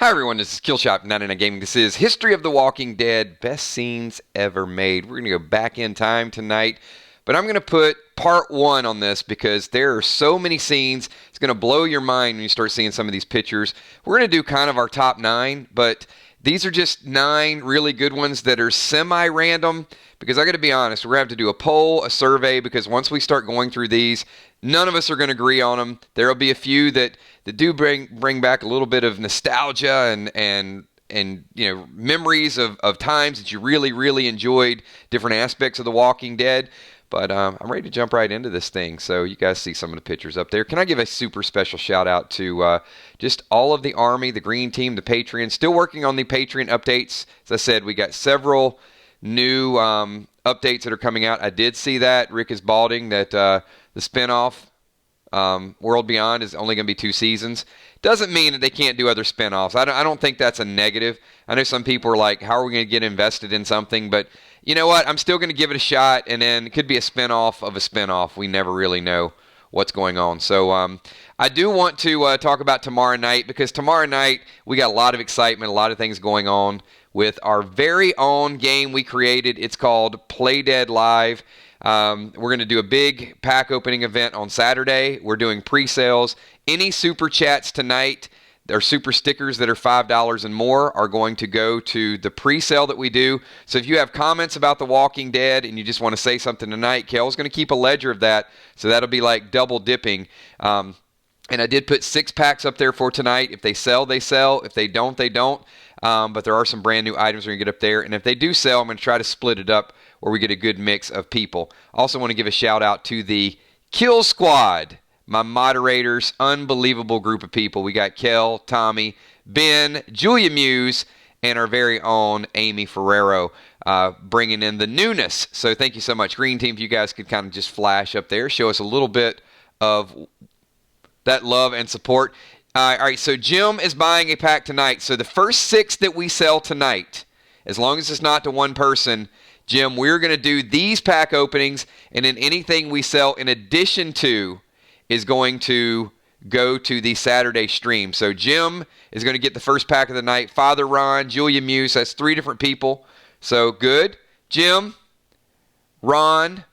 Hi everyone, this is Killshot99 Gaming. This is History of the Walking Dead, best scenes ever made. We're going to go back in time tonight, but I'm going to put part one on this because there are so many scenes. It's going to blow your mind when you start seeing some of these pictures. We're going to do kind of our top 9, but these are just 9 really good ones that are semi-random because I got to be honest, we're going to have to do a poll, a survey, because once we start going through these, none of us are going to agree on them. There will be a few that do bring back a little bit of nostalgia and memories of times that you really enjoyed different aspects of The Walking Dead. But I'm ready to jump right into this thing. So you guys see some of the pictures up there. Can I give a super special shout out to just all of the Army, the Green Team, the Patreon. Still working on the Patreon updates. As I said, we got several new updates that are coming out. I did see that. Rick is balding that the spinoff World Beyond is only going to be 2 seasons. Doesn't mean that they can't do other spinoffs. I don't think that's a negative. I know some people are like, how are we going to get invested in something? But you know what? I'm still going to give it a shot, and then it could be a spinoff of a spinoff. We never really know what's going on. So I do want to talk about tomorrow night, because tomorrow night we got a lot of excitement, a lot of things going on with our very own game we created. It's called Play Dead Live. We're going to do a big pack opening event on Saturday. We're doing pre-sales. Any super chats tonight, or super stickers that are $5 and more, are going to go to the pre-sale that we do. So if you have comments about The Walking Dead and you just want to say something tonight, Kel's going to keep a ledger of that. So that'll be like double dipping. And I did put 6 packs up there for tonight. If they sell, they sell. If they don't, they don't. But there are some brand new items we're going to get up there. And if they do sell, I'm going to try to split it up where we get a good mix of people. Also want to give a shout out to the Kill Squad, my moderators, unbelievable group of people. We got Kel, Tommy, Ben, Julia Muse, and our very own Amy Ferrero bringing in the newness. So thank you so much. Green Team, if you guys could kind of just flash up there, show us a little bit of that love and support. All right, so Jim is buying a pack tonight. So the first 6 that we sell tonight, as long as it's not to one person, Jim, we're going to do these pack openings, and then anything we sell in addition to is going to go to the Saturday stream. So Jim is going to get the first pack of the night. Father Ron, Julia Muse, that's 3 different people. So good. Jim, Ron,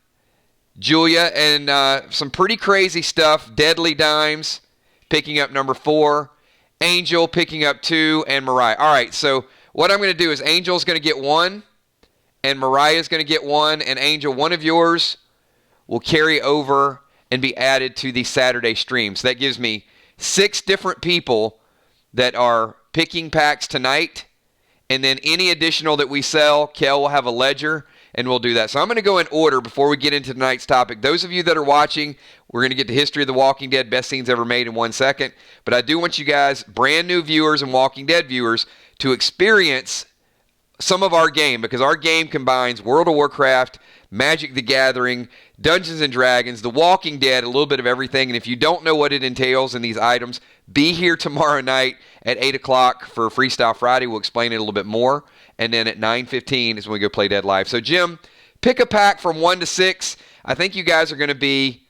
Julia, and some pretty crazy stuff. Deadly Dimes picking up number 4. Angel picking up 2, and Mariah. All right, so what I'm going to do is Angel's going to get 1. And Mariah's going to get 1, and Angel, one of yours will carry over and be added to the Saturday stream. So that gives me 6 different people that are picking packs tonight. And then any additional that we sell, Kel will have a ledger, and we'll do that. So I'm going to go in order before we get into tonight's topic. Those of you that are watching, we're going to get the History of the Walking Dead, best scenes ever made, in 1 second. But I do want you guys, brand new viewers and Walking Dead viewers, to experience some of our game, because our game combines World of Warcraft, Magic the Gathering, Dungeons and Dragons, The Walking Dead, a little bit of everything. And if you don't know what it entails in these items, be here tomorrow night at 8 o'clock for Freestyle Friday. We'll explain it a little bit more. And then at 9:15 is when we go Play Dead Live. So Jim, pick a pack from 1 to 6. I think you guys are going to be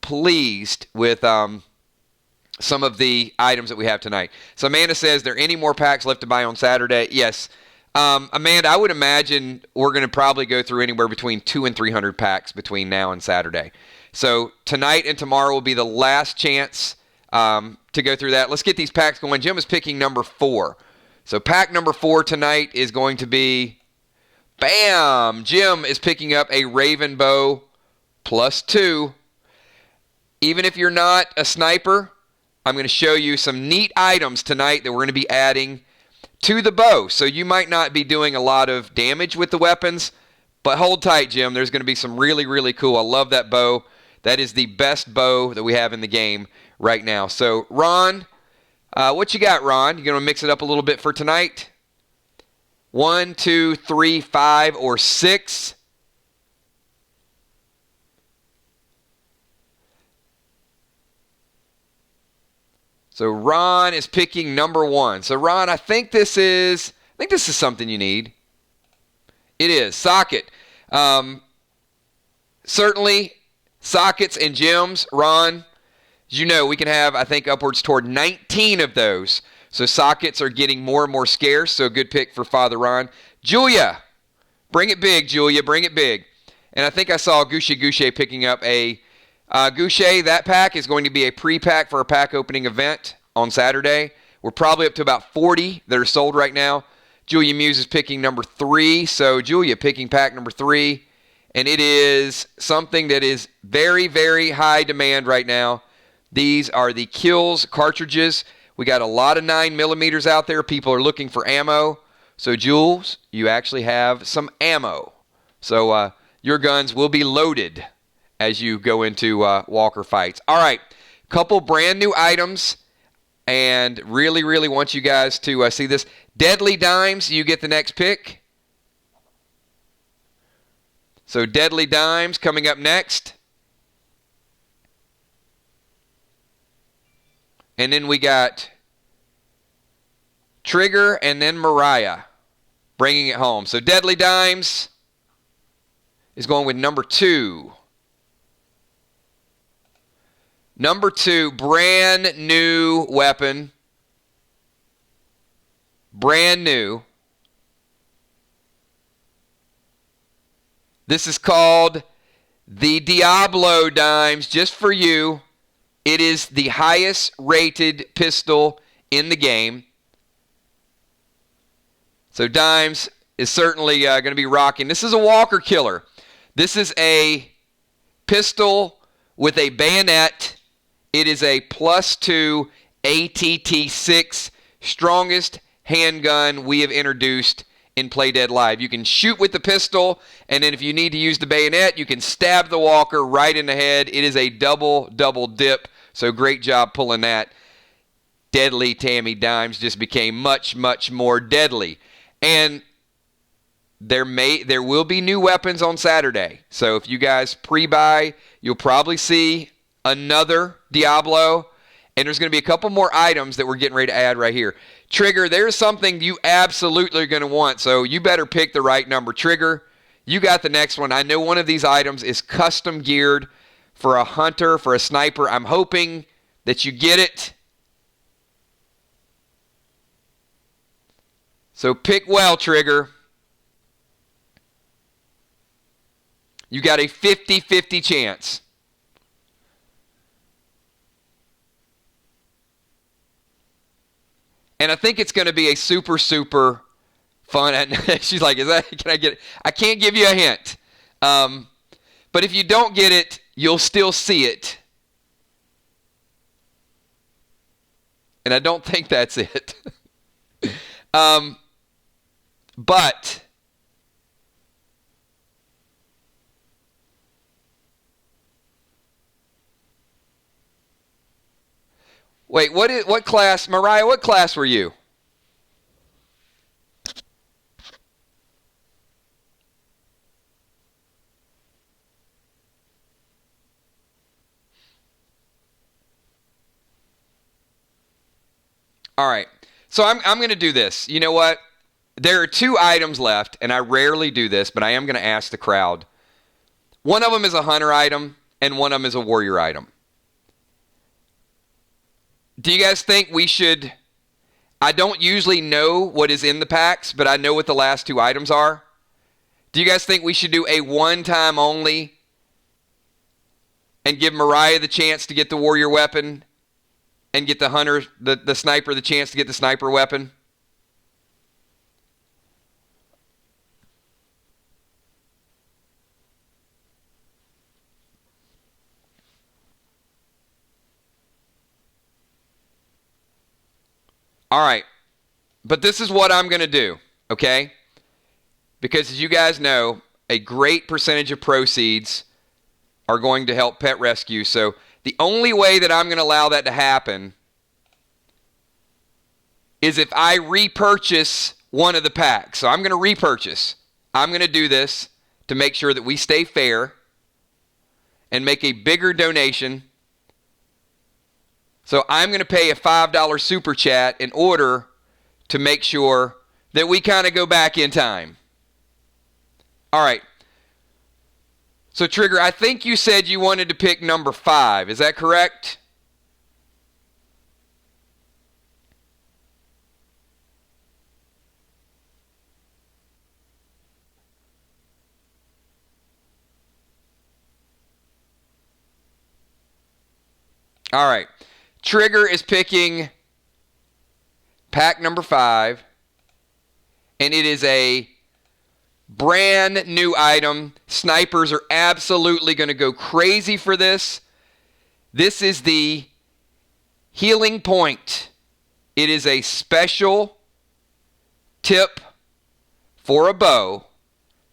pleased with some of the items that we have tonight. So Amanda says, there any more packs left to buy on Saturday? Yes. Amanda, I would imagine we're going to probably go through anywhere between 200 and 300 packs between now and Saturday. So tonight and tomorrow will be the last chance to go through that. Let's get these packs going. Jim is picking number 4. So pack number 4 tonight is going to be, bam! Jim is picking up a Raven Bow +2. Even if you're not a sniper, I'm going to show you some neat items tonight that we're going to be adding to the bow. So you might not be doing a lot of damage with the weapons, but hold tight, Jim. There's going to be some really cool. I love that bow. That is the best bow that we have in the game right now. So Ron, what you got, Ron? You going to mix it up a little bit for tonight? 1, 2, 3, 5, or 6? So Ron is picking number 1. So Ron, I think this is something you need. It is socket. Certainly sockets and gems, Ron. As you know, we can have, I think, upwards toward 19 of those. So sockets are getting more and more scarce, so a good pick for Father Ron. Julia, bring it big, Julia, bring it big. And I think I saw Goucher picking up a Goucher. That pack is going to be a pre-pack for a pack opening event on Saturday. We're probably up to about 40 that are sold right now. Julia Muse is picking number 3. So Julia picking pack number 3. And it is something that is very, very high demand right now. These are the Kills cartridges. We got a lot of 9mm out there. People are looking for ammo. So Jules, you actually have some ammo. So your guns will be loaded as you go into Walker fights. All right, couple brand new items. And really, really want you guys to see this. Deadly Dimes, you get the next pick. So Deadly Dimes coming up next. And then we got Trigger and then Mariah bringing it home. So Deadly Dimes is going with number 2. Number 2, brand new weapon. Brand new. This is called the Diablo Dimes, just for you. It is the highest rated pistol in the game. So Dimes is certainly going to be rocking. This is a Walker killer. This is a pistol with a bayonet. It is a +2 ATT6, strongest handgun we have introduced in Play Dead Live. You can shoot with the pistol, and then if you need to use the bayonet, you can stab the walker right in the head. It is a double dip, so great job pulling that. Deadly Tammy Dimes just became much, much more deadly. And there will be new weapons on Saturday. So if you guys pre-buy, you'll probably see another Diablo, and there's going to be a couple more items that we're getting ready to add right here. Trigger, there's something you absolutely are going to want, so you better pick the right number. Trigger, you got the next one. I know one of these items is custom geared for a hunter, for a sniper. I'm hoping that you get it. So pick well, Trigger. You got a 50-50 chance. And I think it's going to be a super, super fun. She's like, can I get it? I can't give you a hint. But if you don't get it, you'll still see it. And I don't think that's it. But wait, what class, Mariah, what class were you? All right. So I'm going to do this. You know what? There are 2 items left, and I rarely do this, but I am going to ask the crowd. One of them is a hunter item, and one of them is a warrior item. Do you guys think we should... I don't usually know what is in the packs, but I know what the last 2 items are. Do you guys think we should do a one-time only and give Mariah the chance to get the warrior weapon and get the hunter, the sniper, the chance to get the sniper weapon? All right, but this is what I'm going to do, okay? Because as you guys know, a great percentage of proceeds are going to help pet rescue. So the only way that I'm going to allow that to happen is if I repurchase one of the packs. So I'm going to repurchase. I'm going to do this to make sure that we stay fair and make a bigger donation. So I'm going to pay a $5 super chat in order to make sure that we kind of go back in time. All right. So Trigger, I think you said you wanted to pick number 5. Is that correct? All right. Trigger is picking pack number 5. And it is a brand new item. Snipers are absolutely going to go crazy for this. This is the Healing Point. It is a special tip for a bow.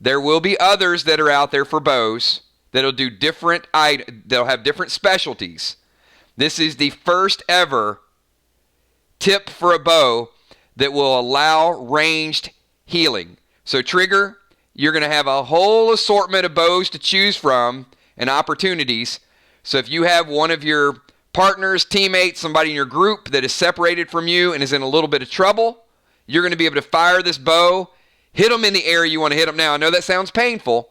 There will be others that are out there for bows that'll do different that'll have different specialties. This is the first ever tip for a bow that will allow ranged healing. So Trigger, you're going to have a whole assortment of bows to choose from and opportunities. So if you have one of your partners, teammates, somebody in your group that is separated from you and is in a little bit of trouble, you're going to be able to fire this bow, hit them in the area you want to hit them. Now, I know that sounds painful,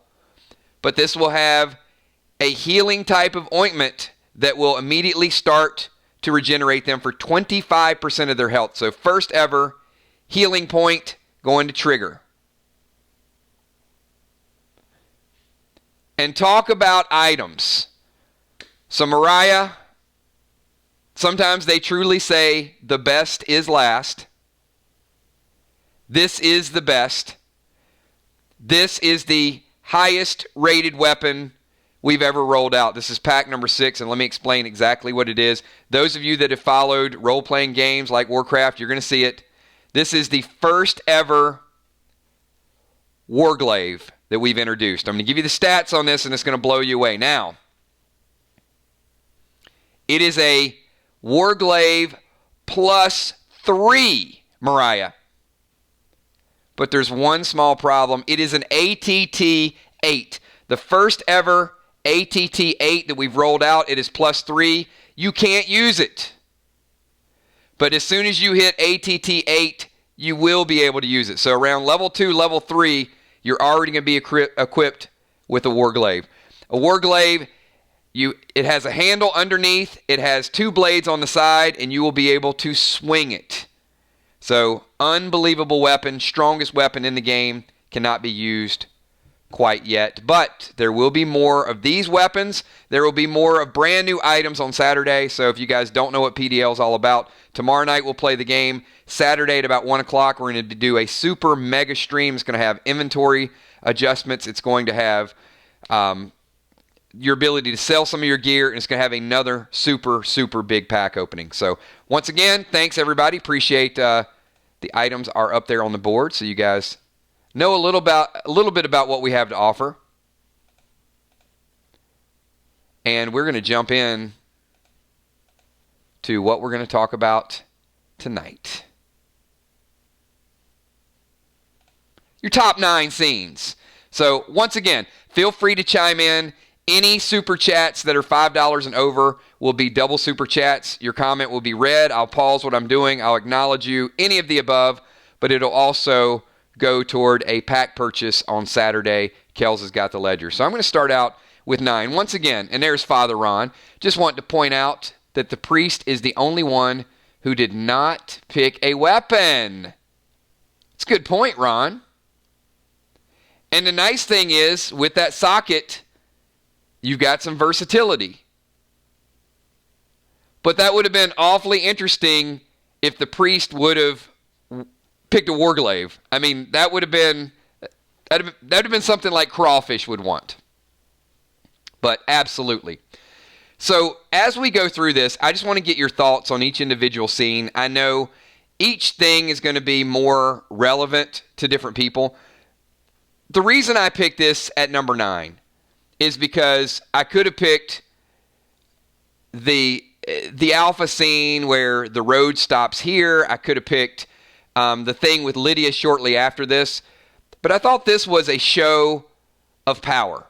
but this will have a healing type of ointment that will immediately start to regenerate them for 25% of their health. So first ever Healing Point going to Trigger. And talk about items. So Mariah, sometimes they truly say the best is last. This is the best. This is the highest rated weapon we've ever rolled out. This is pack number 6, and let me explain exactly what it is. Those of you that have followed role-playing games like Warcraft, you're going to see it. This is the first ever Warglaive that we've introduced. I'm going to give you the stats on this, and it's going to blow you away. Now, it is a Warglaive +3, Mariah. But there's one small problem. It is an ATT-8. The first ever ATT-8 that we've rolled out. It is +3. You can't use it. But as soon as you hit ATT-8, you will be able to use it. So around level 2, level 3, you're already going to be equipped with a Warglaive. A Warglaive, it has a handle underneath. It has 2 blades on the side, and you will be able to swing it. So, unbelievable weapon, strongest weapon in the game, cannot be used quite yet. But there will be more of these weapons. There will be more of brand new items on Saturday. So if you guys don't know what PDL is all about, tomorrow night we'll play the game. Saturday at about 1 o'clock, we're going to do a super mega stream. It's going to have inventory adjustments. It's going to have your ability to sell some of your gear, and it's going to have another super, super big pack opening. So once again, thanks everybody. Appreciate the items are up there on the board, so you guys know a little bit about what we have to offer. And we're going to jump in to what we're going to talk about tonight. Your top 9 scenes. So once again, feel free to chime in. Any super chats that are $5 and over will be double super chats. Your comment will be read. I'll pause what I'm doing. I'll acknowledge you. Any of the above, but it'll also go toward a pack purchase on Saturday. Kels has got the ledger. So I'm going to start out with 9. Once again, and there's Father Ron. Just want to point out that the priest is the only one who did not pick a weapon. It's a good point, Ron. And the nice thing is, with that socket, you've got some versatility. But that would have been awfully interesting if the priest would have picked a Warglaive. I mean, that would have been something like Crawfish would want. But absolutely. So as we go through this, I just want to get your thoughts on each individual scene. I know each thing is going to be more relevant to different people. The reason I picked this at number 9 is because I could have picked the alpha scene where the road stops here. I could have picked the thing with Lydia shortly after this. But I thought this was a show of power.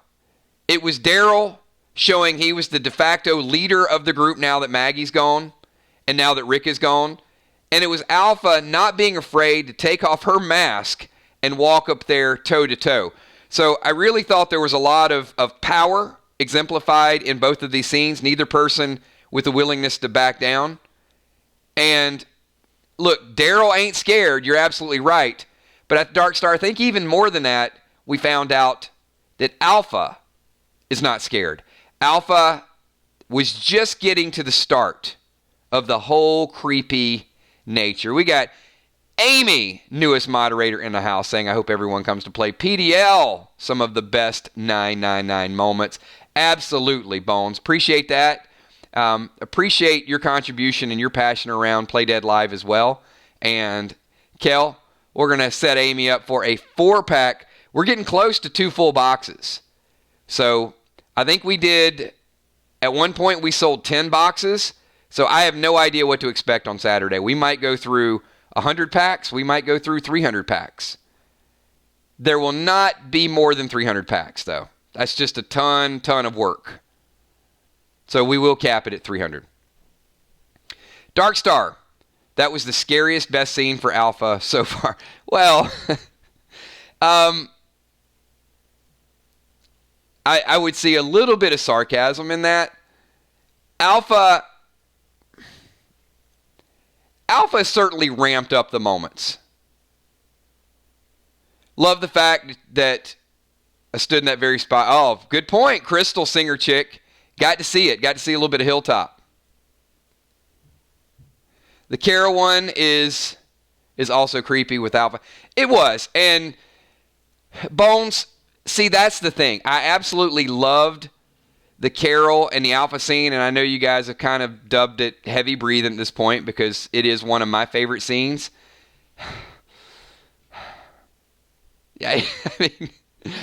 It was Daryl showing he was the de facto leader of the group now that Maggie's gone and now that Rick is gone. And it was Alpha not being afraid to take off her mask and walk up there toe-to-toe. So I really thought there was a lot of power exemplified in both of these scenes, neither person with a willingness to back down. And look, Daryl ain't scared. You're absolutely right. But at Dark Star, I think even more than that, we found out that Alpha is not scared. Alpha was just getting to the start of the whole creepy nature. We got Amy, newest moderator in the house, saying, I hope everyone comes to play PDL. Some of the best 999 moments. Absolutely, Bones. Appreciate that. Appreciate your contribution and your passion around Play Dead Live as well. And, Kel, we're going to set Amy up for a 4-pack. We're getting close to 2 full boxes. So, I think we did, at one point, we sold 10 boxes. So, I have no idea what to expect on Saturday. We might go through 100 packs. We might go through 300 packs. There will not be more than 300 packs, though. That's just a ton of work. So we will cap it at 300. Dark Star. That was the scariest best scene for Alpha so far. Well, I would see a little bit of sarcasm in that. Alpha certainly ramped up the moments. Love the fact that I stood in that very spot. Oh, good point. Crystal Singer Chick. Got to see it. Got to see a little bit of Hilltop. The Kara one is also creepy with Alpha. It was. And Bones, see, that's the thing. I absolutely loved the Carol and the Alpha scene, and I know you guys have kind of dubbed it heavy breathing at this point because it is one of my favorite scenes. Yeah, I mean,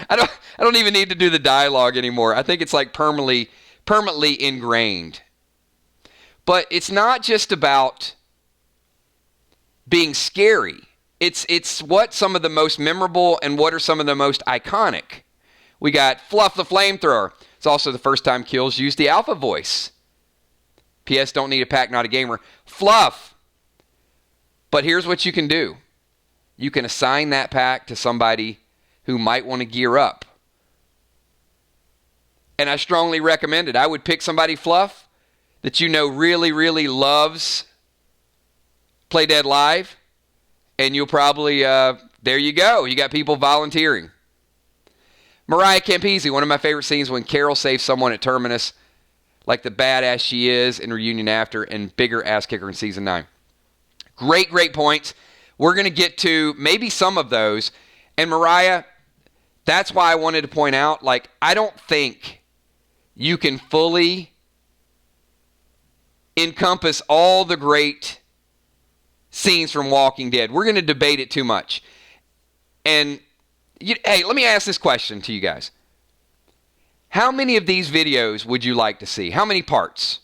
I don't even need to do the dialogue anymore. I think it's like permanently ingrained. But it's not just about being scary. It's what some of the most memorable and what are some of the most iconic. We got Fluff the Flamethrower. It's also the first time Kills used the Alpha voice. P.S. Don't need a pack, not a gamer. Fluff. But here's what you can do. You can assign that pack to somebody who might want to gear up. And I strongly recommend it. I would pick somebody, Fluff, that you know really, really loves Play Dead Live. And you'll probably, there you go. You got people volunteering. Mariah Campese, one of my favorite scenes when Carol saves someone at Terminus, like the badass she is in Reunion After, and bigger ass kicker in Season 9. Great points. We're going to get to maybe some of those. And Mariah, that's why I wanted to point out, like, I don't think you can fully encompass all the great scenes from Walking Dead. We're going to debate it too much. And, hey, let me ask this question to you guys. How many of these videos would you like to see? How many parts?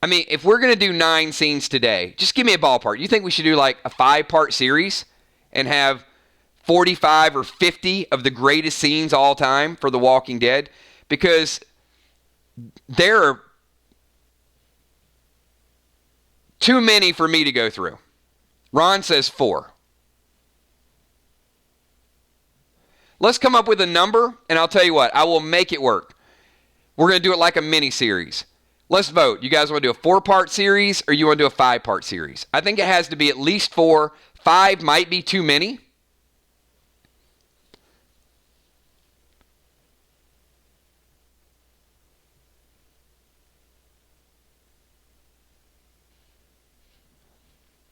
I mean, if we're going to do 9 scenes today, just give me a ballpark. You think we should do like a 5-part series and have 45 or 50 of the greatest scenes all time for The Walking Dead? Because there are too many for me to go through. Ron says 4. Let's come up with a number, and I'll tell you what, I will make it work. We're going to do it like a mini-series. Let's vote. You guys want to do a 4-part series or you want to do a 5-part series? I think it has to be at least 4. 5 might be too many.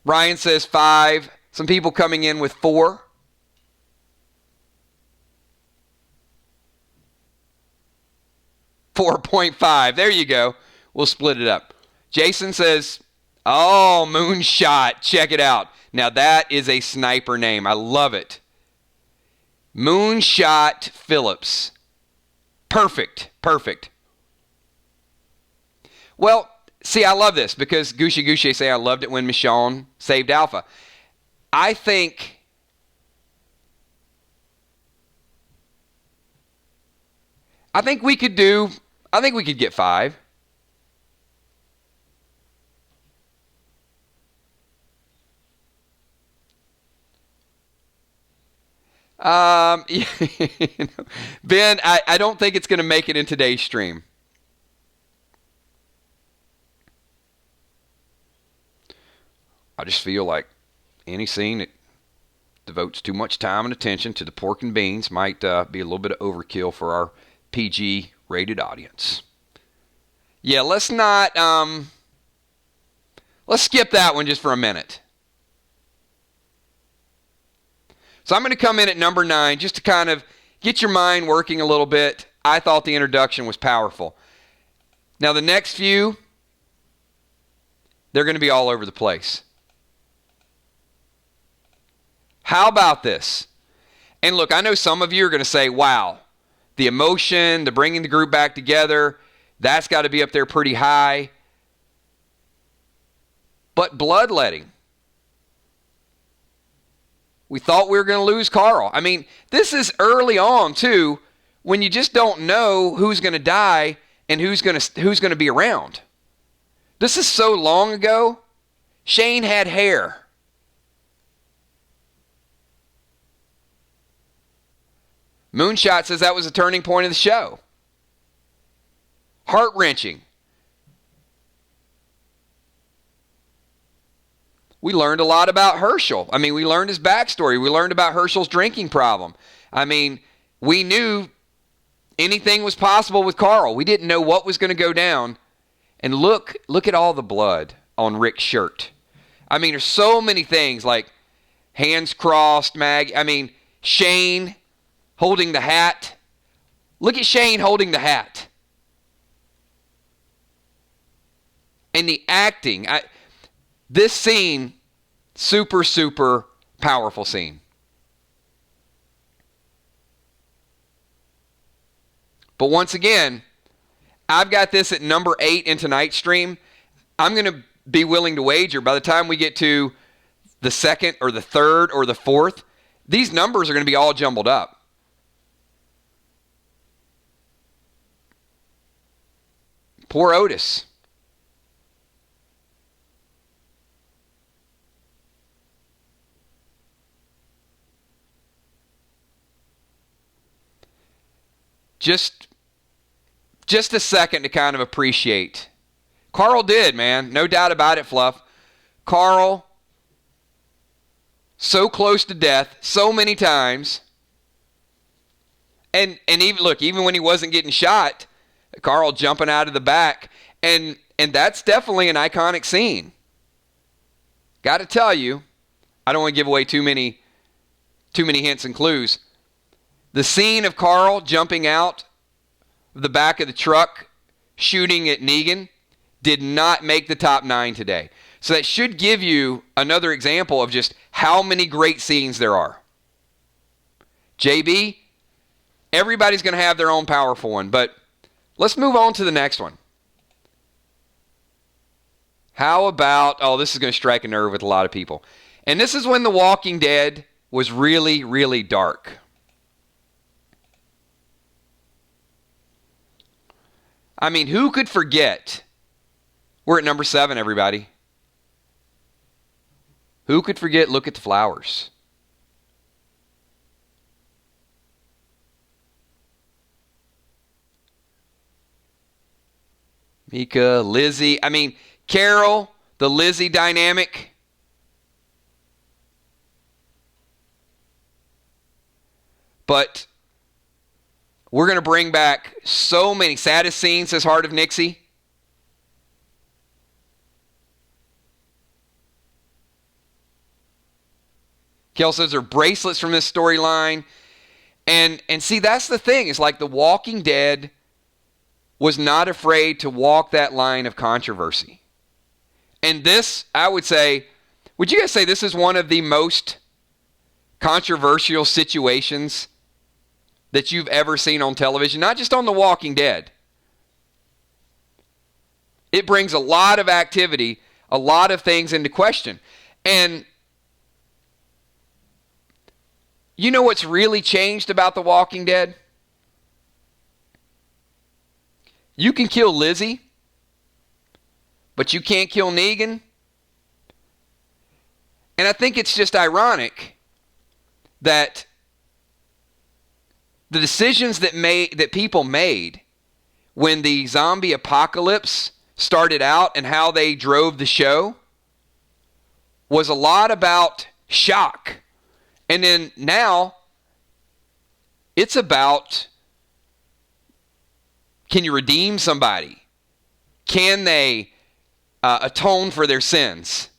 Ryan says 5. Some people coming in with 4. .5. There you go. We'll split it up. Jason says, oh, Moonshot. Check it out. Now that is a sniper name. I love it. Moonshot Phillips. Perfect. Well, see, I love this because Gushy say I loved it when Michonne saved Alpha. I think we could get 5. Ben, I don't think it's going to make it in today's stream. I just feel like any scene that devotes too much time and attention to the pork and beans might be a little bit of overkill for our PG-rated audience. Yeah, let's not, let's skip that one just for a minute. So I'm going to come in at number 9 just to kind of get your mind working a little bit. I thought the introduction was powerful. Now the next few, they're going to be all over the place. How about this? And look, I know some of you are going to say, wow, the emotion, the bringing the group back together, that's got to be up there pretty high. But bloodletting. We thought we were going to lose Carl. I mean, this is early on, too, when you just don't know who's going to die and who's going to be around. This is so long ago. Shane had hair. Moonshot says that was a turning point of the show. Heart-wrenching. We learned a lot about Herschel. I mean, we learned his backstory. We learned about Herschel's drinking problem. I mean, we knew anything was possible with Carl. We didn't know what was going to go down. And look at all the blood on Rick's shirt. I mean, there's so many things like hands crossed, Shane holding the hat. Look at Shane holding the hat. And the acting. This scene, super, super powerful scene. But once again, I've got this at number 8 in tonight's stream. I'm going to be willing to wager by the time we get to the second or the third or the fourth, these numbers are going to be all jumbled up. Poor Otis. Just a second to kind of appreciate. Carl did, man. No doubt about it, Fluff. Carl, so close to death, so many times. And even when he wasn't getting shot, Carl jumping out of the back. And that's definitely an iconic scene. Got to tell you, I don't want to give away too many hints and clues. The scene of Carl jumping out of the back of the truck, shooting at Negan, did not make the top 9 today. So that should give you another example of just how many great scenes there are. JB, everybody's going to have their own powerful one, but let's move on to the next one. How about, this is going to strike a nerve with a lot of people. And this is when The Walking Dead was really, really dark. I mean, who could forget? We're at number 7, everybody. Who could forget Look at the Flowers? Mika, Lizzie. I mean, Carol, the Lizzie dynamic. But we're going to bring back so many. Saddest scene, says Heart of Nixie. Kel says there are bracelets from this storyline. And see, that's the thing. It's like The Walking Dead was not afraid to walk that line of controversy. And this, I would say, would you guys say this is one of the most controversial situations that you've ever seen on television? Not just on The Walking Dead. It brings a lot of activity, a lot of things into question. And you know what's really changed about The Walking Dead? You can kill Lizzie, but you can't kill Negan. And I think it's just ironic that the decisions that people made when the zombie apocalypse started out and how they drove the show was a lot about shock. And then now it's about, can you redeem somebody? Can they atone for their sins?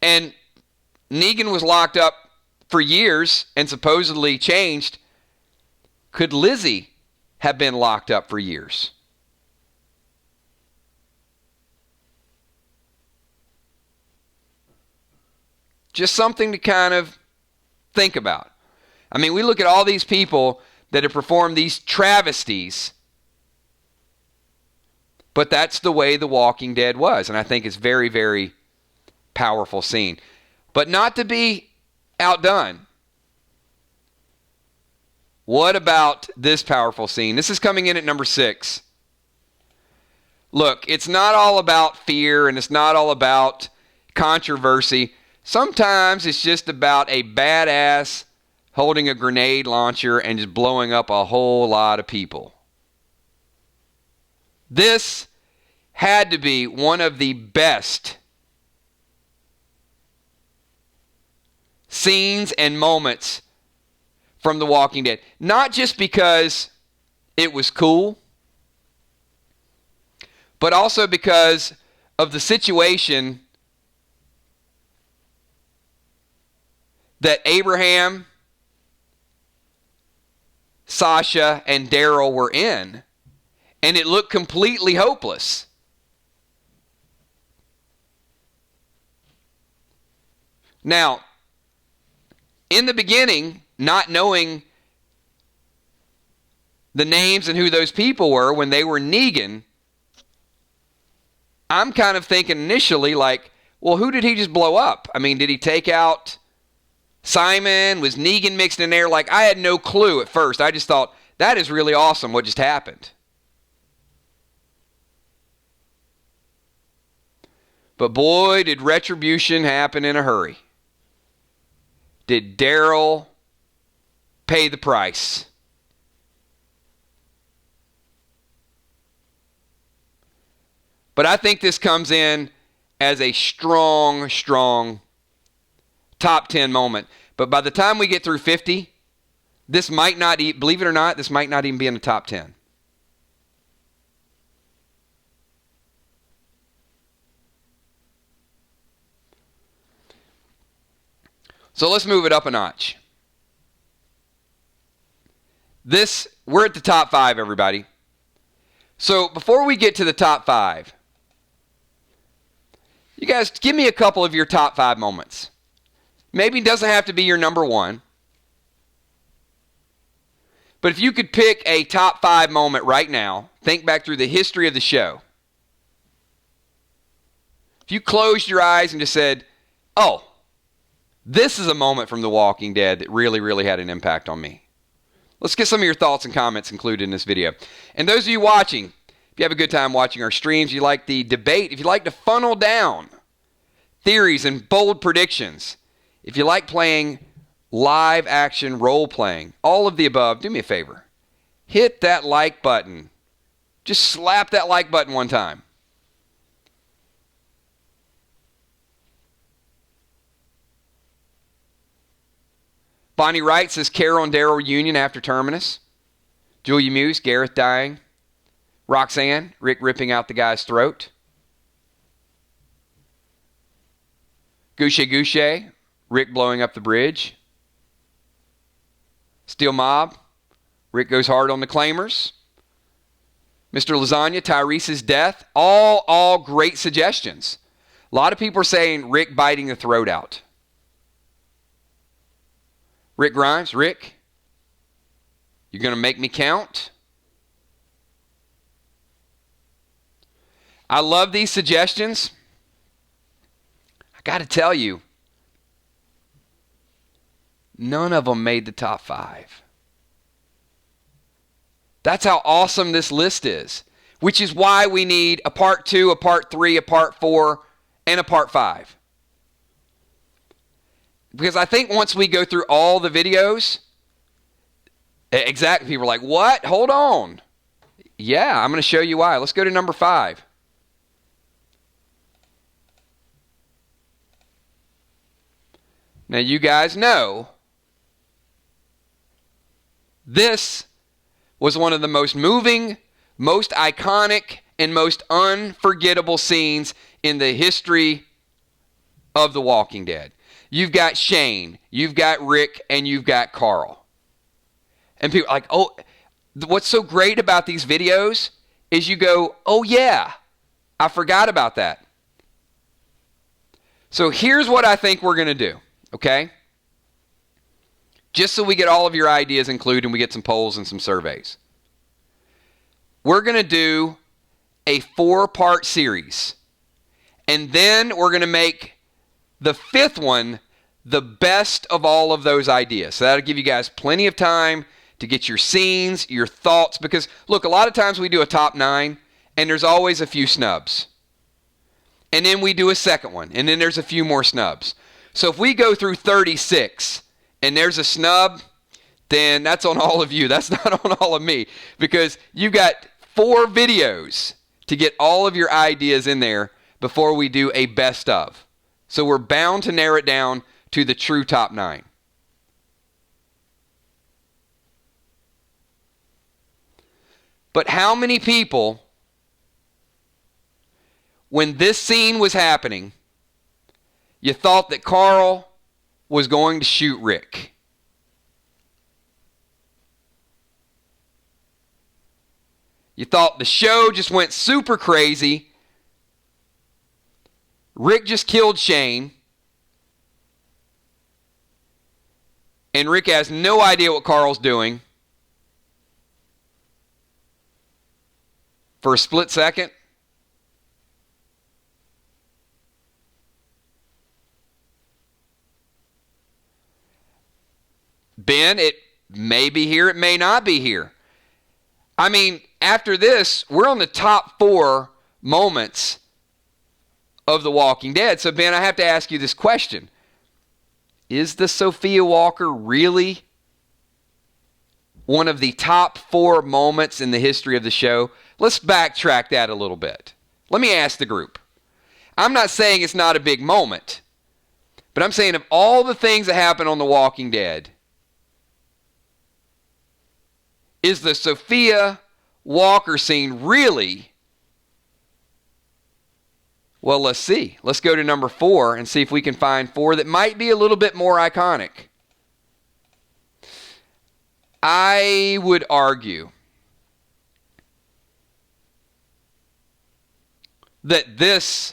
And Negan was locked up for years and supposedly changed. Could Lizzie have been locked up for years? Just something to kind of think about. I mean, we look at all these people that have performed these travesties, but that's the way The Walking Dead was. And I think it's very, very powerful scene. But not to be outdone. What about this powerful scene? This is coming in at number 6. Look, it's not all about fear and it's not all about controversy. Sometimes it's just about a badass holding a grenade launcher and just blowing up a whole lot of people. This had to be one of the best scenes and moments from The Walking Dead. Not just because it was cool, but also because of the situation that Abraham, Sasha, and Daryl were in. And it looked completely hopeless. Now, in the beginning, not knowing the names and who those people were when they were Negan, I'm kind of thinking initially like, well, who did he just blow up? I mean, did he take out Simon? Was Negan mixed in there? Like, I had no clue at first. I just thought, that is really awesome what just happened. But boy, did retribution happen in a hurry. Did Daryl pay the price? But I think this comes in as a strong, strong top 10 moment. But by the time we get through 50, this might not, believe it or not, this might not even be in the top 10. So let's move it up a notch. We're at the top 5, everybody. So before we get to the top 5, you guys give me a couple of your top 5 moments. Maybe it doesn't have to be your number 1. But if you could pick a top 5 moment right now, think back through the history of the show. If you closed your eyes and just said, oh, this is a moment from The Walking Dead that really, really had an impact on me. Let's get some of your thoughts and comments included in this video. And those of you watching, if you have a good time watching our streams, you like the debate, if you like to funnel down theories and bold predictions, if you like playing live action role playing, all of the above, do me a favor. Hit that like button. Just slap that like button one time. Bonnie Wright says Carol and Daryl reunion after Terminus. Julia Muse, Gareth dying. Roxanne, Rick ripping out the guy's throat. Gouche Gouche, Rick blowing up the bridge. Steel Mob, Rick goes hard on the claimers. Mr. Lasagna, Tyrese's death. All great suggestions. A lot of people are saying Rick biting the throat out. Rick Grimes, Rick, you're going to make me count? I love these suggestions. I got to tell you, none of them made the top 5. That's how awesome this list is, which is why we need a part 2, a part 3, a part 4, and a part 5. Because I think once we go through all the videos, exactly, people are like, what? Hold on. Yeah, I'm going to show you why. Let's go to number 5. Now, you guys know This was one of the most moving, most iconic, and most unforgettable scenes in the history of The Walking Dead. You've got Shane, you've got Rick, and you've got Carl. And people are like, oh, what's so great about these videos is you go, oh yeah, I forgot about that. So here's what I think we're going to do, okay? Just so we get all of your ideas included and we get some polls and some surveys. We're going to do a 4-part series. And then we're going to make the 5th one the best of all of those ideas. So that'll give you guys plenty of time to get your scenes, your thoughts. Because, look, a lot of times we do a top 9, and there's always a few snubs. And then we do a second one, and then there's a few more snubs. So if we go through 36, and there's a snub, then that's on all of you. That's not on all of me. Because you've got 4 videos to get all of your ideas in there before we do a best of. So we're bound to narrow it down to the true top 9. But how many people, when this scene was happening, you thought that Carl was going to shoot Rick? You thought the show just went super crazy. Rick just killed Shane. And Rick has no idea what Carl's doing. For a split second. Ben, it may be here, it may not be here. I mean, after this, we're on the top 4 moments of The Walking Dead. So, Ben, I have to ask you this question. Is the Sophia Walker really one of the top 4 moments in the history of the show? Let's backtrack that a little bit. Let me ask the group. I'm not saying it's not a big moment, but I'm saying of all the things that happen on The Walking Dead, is the Sophia Walker scene really? Well, let's see. Let's go to number 4 and see if we can find 4 that might be a little bit more iconic. I would argue that this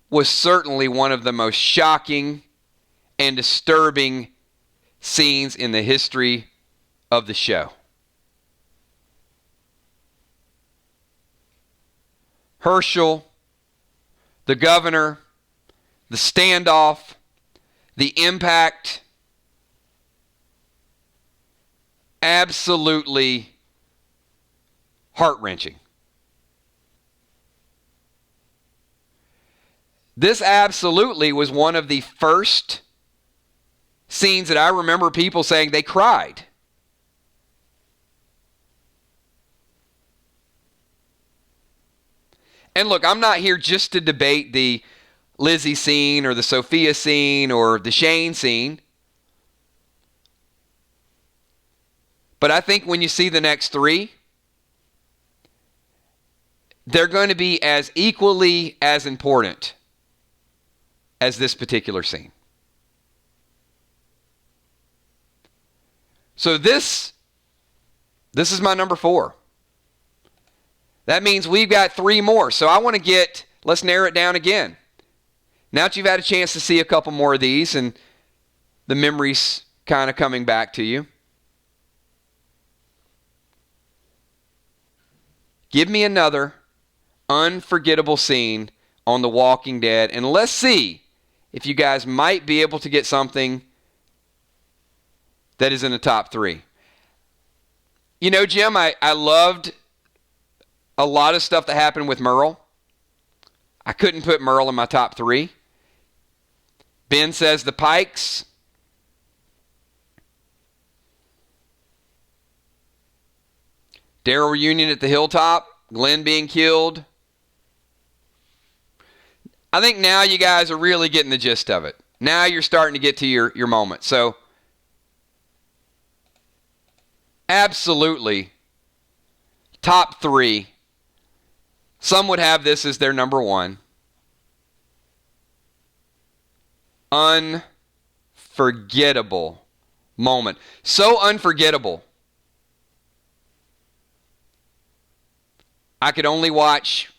was certainly one of the most shocking and disturbing scenes in the history of the show. Herschel, the governor, the standoff, the impact, absolutely heart-wrenching. This absolutely was one of the first scenes that I remember people saying they cried. And look, I'm not here just to debate the Lizzie scene or the Sophia scene or the Shane scene. But I think when you see the next 3, they're going to be as equally as important as this particular scene. So this is my number 4. That means we've got 3 more. So I want to let's narrow it down again. Now that you've had a chance to see a couple more of these and the memories kind of coming back to you, give me another unforgettable scene on The Walking Dead, and let's see if you guys might be able to get something that is in the top 3. You know, Jim, I loved a lot of stuff that happened with Merle. I couldn't put Merle in my top 3. Ben says the Pikes. Daryl reunion at the hilltop. Glenn being killed. I think now you guys are really getting the gist of it. Now you're starting to get to your moment. So absolutely top 3. Some would have this as their number 1. Unforgettable moment. So unforgettable. I could only watch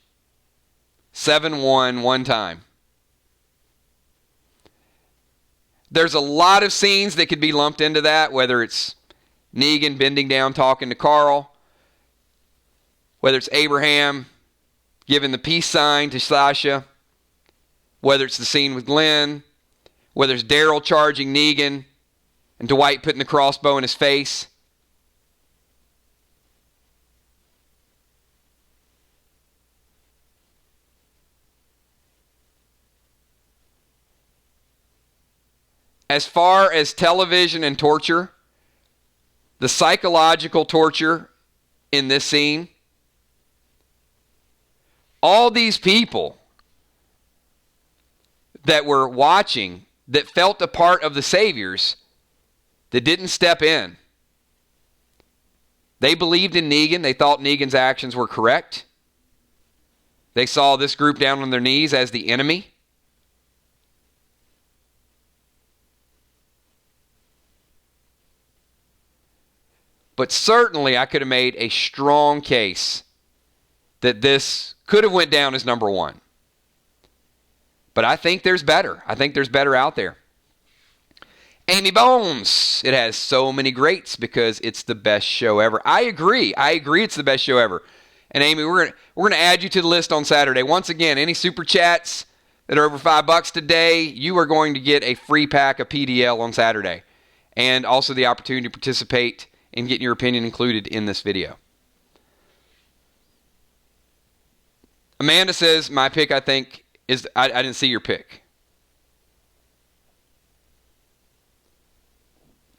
7-1 one time. There's a lot of scenes that could be lumped into that, whether it's Negan bending down talking to Carl, whether it's Abraham giving the peace sign to Sasha, whether it's the scene with Glenn, whether it's Daryl charging Negan and Dwight putting the crossbow in his face. As far as television and torture, the psychological torture in this scene, all these people that were watching, that felt a part of the Saviors, that didn't step in. They believed in Negan. They thought Negan's actions were correct. They saw this group down on their knees as the enemy. But certainly I could have made a strong case that this could have went down as number 1. But I think there's better. I think there's better out there. Amy Bones. It has so many greats because it's the best show ever. I agree it's the best show ever. And Amy, we're gonna add you to the list on Saturday. Once again, any super chats that are over $5 today, you are going to get a free pack of PDL on Saturday. And also the opportunity to participate and getting your opinion included in this video. Amanda says, my pick, I think, is... I didn't see your pick.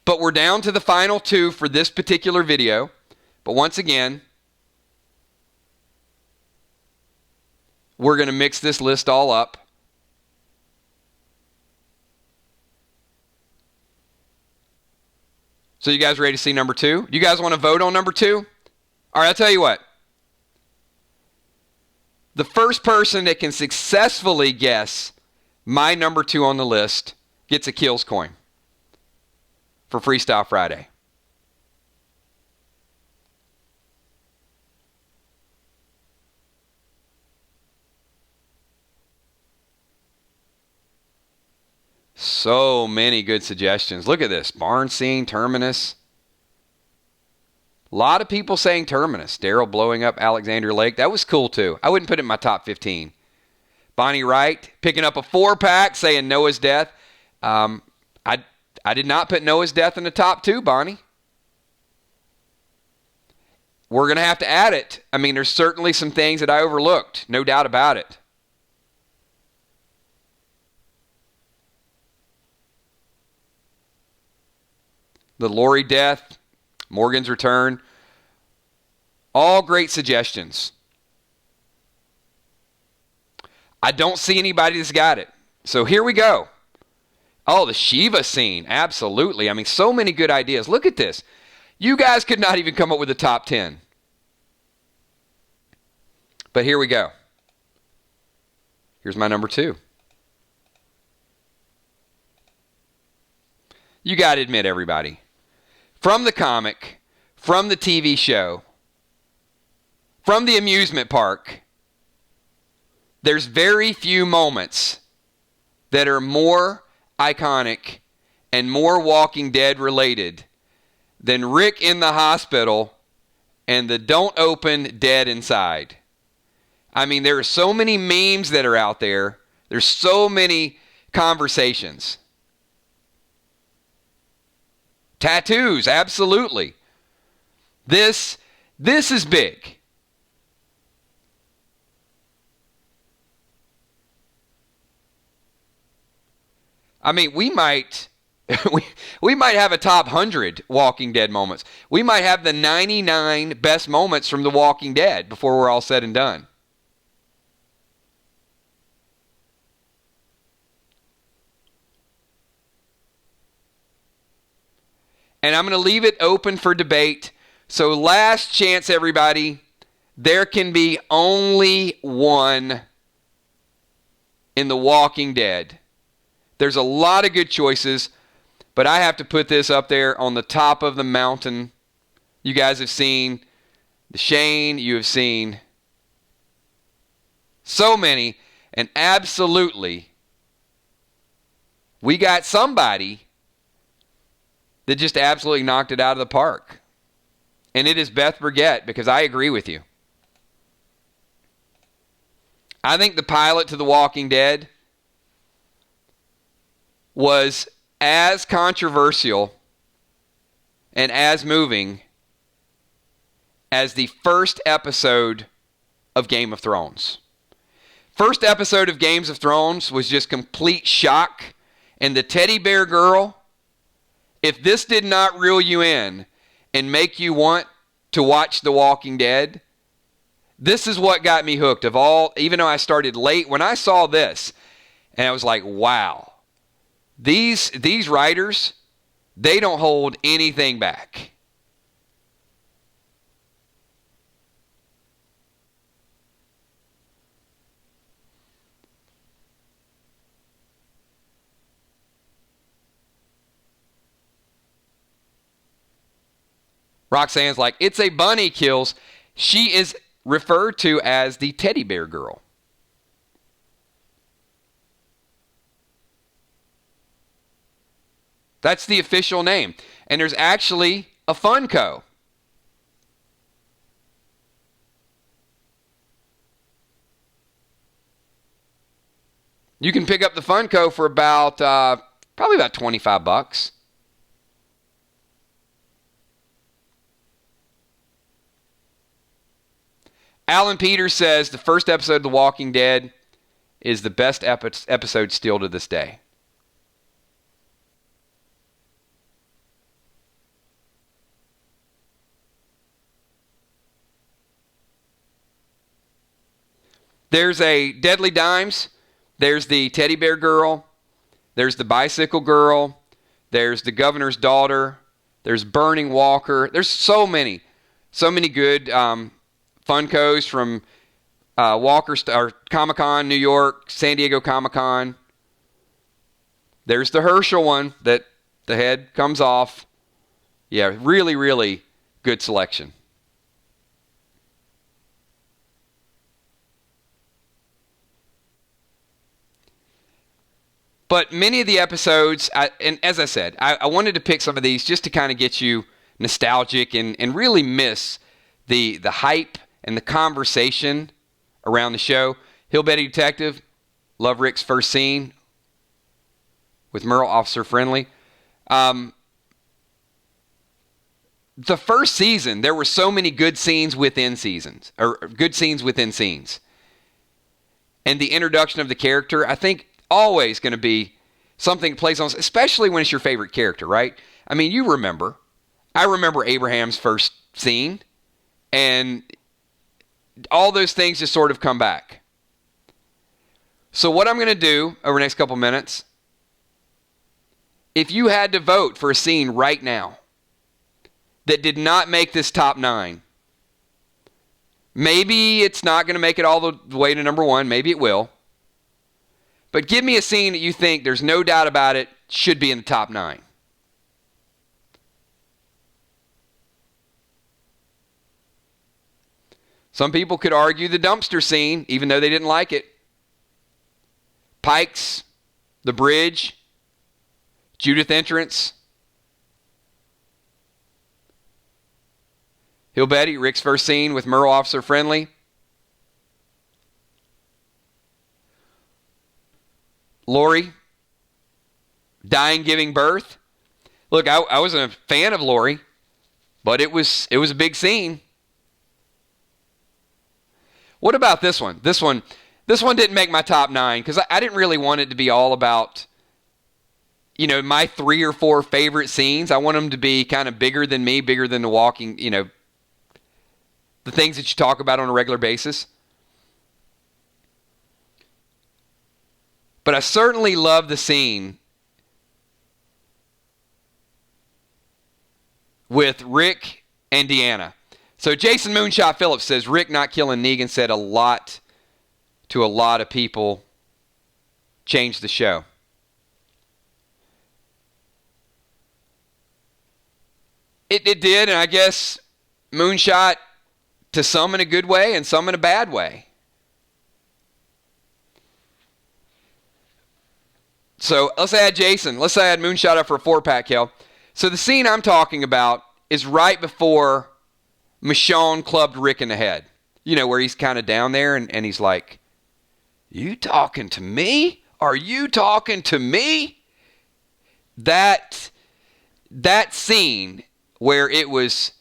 But we're down to the final 2 for this particular video. But once again, we're going to mix this list all up. So you guys ready to see number 2? You guys want to vote on number 2? All right, I'll tell you what. The first person that can successfully guess my number 2 on the list gets a Kills coin for Freestyle Friday. So many good suggestions. Look at this. Barn scene, Terminus. A lot of people saying Terminus. Daryl blowing up Alexandria Lake. That was cool too. I wouldn't put it in my top 15. Bonnie Wright picking up a 4-pack saying Noah's Death. I did not put Noah's Death in the top 2, Bonnie. We're going to have to add it. I mean, there's certainly some things that I overlooked. No doubt about it. The Lori death, Morgan's return, all great suggestions. I don't see anybody that's got it. So here we go. Oh, the Shiva scene, absolutely. I mean, so many good ideas. Look at this. You guys could not even come up with a top 10. But here we go. Here's my number 2. You got to admit, everybody. From the comic, from the TV show, from the amusement park, there's very few moments that are more iconic and more Walking Dead related than Rick in the hospital and the don't open dead inside. I mean, there are so many memes that are out there. There's so many conversations. Tattoos, absolutely. This is big. I mean, we might have a top 100 Walking Dead moments. We might have the 99 best moments from The Walking Dead before we're all said and done. And I'm going to leave it open for debate. So last chance, everybody. There can be only one in The Walking Dead. There's a lot of good choices, but I have to put this up there on the top of the mountain. You guys have seen the Shane. You have seen so many. And absolutely, we got somebody that just absolutely knocked it out of the park. And it is Beth Burgett, because I agree with you. I think the pilot to The Walking Dead was as controversial and as moving as the first episode of Game of Thrones. First episode of Games of Thrones was just complete shock. And the teddy bear girl, if this did not reel you in and make you want to watch The Walking Dead, this is what got me hooked. Of all, even though I started late, when I saw this, and I was like, wow, these writers, they don't hold anything back. Roxanne's like, it's a bunny, Kills. She is referred to as the teddy bear girl. That's the official name. And there's actually a Funko. You can pick up the Funko for about, probably about $25. Alan Peters says the first episode of The Walking Dead is the best episode still to this day. There's a Deadly Dimes. There's the teddy bear girl. There's the bicycle girl. There's the governor's daughter. There's Burning Walker. There's so many good Funkos from Comic-Con, New York, San Diego Comic-Con. There's the Herschel one that the head comes off. Yeah, really, really good selection. But many of the episodes, and as I said, I wanted to pick some of these just to kind of get you nostalgic and really miss the hype and the conversation around the show. Hill Betty Detective, love Rick's first scene with Merle, Officer Friendly. The first season, there were so many good scenes within seasons, or good scenes within scenes. And the introduction of the character, I think, always going to be something that plays on, especially when it's your favorite character, right? I mean, I remember Abraham's first scene, and all those things just sort of come back. So what I'm going to do over the next couple minutes, if you had to vote for a scene right now that did not make this top 9, maybe it's not going to make it all the way to number 1, maybe it will. But give me a scene that you think, there's no doubt about it, should be in the top 9. Some people could argue the dumpster scene, even though they didn't like it. Pike's, the bridge, Judith entrance. Hill Betty, Rick's first scene with Merle, Officer Friendly. Lori, dying, giving birth. Look, I wasn't a fan of Lori, but it was a big scene. What about this one? This one didn't make my top 9 because I didn't really want it to be all about, my 3 or 4 favorite scenes. I want them to be kind of bigger than me, bigger than the walking, the things that you talk about on a regular basis. But I certainly love the scene with Rick and Deanna. So Jason Moonshot Phillips says, Rick not killing Negan said a lot to a lot of people. Changed the show. It did, and I guess Moonshot to some in a good way and some in a bad way. So let's add Jason. Let's add Moonshot up for a 4-pack, Kel. So the scene I'm talking about is right before Michonne clubbed Rick in the head. You know, where he's kind of down there and he's like, "You talking to me? Are you talking to me?" That scene where it was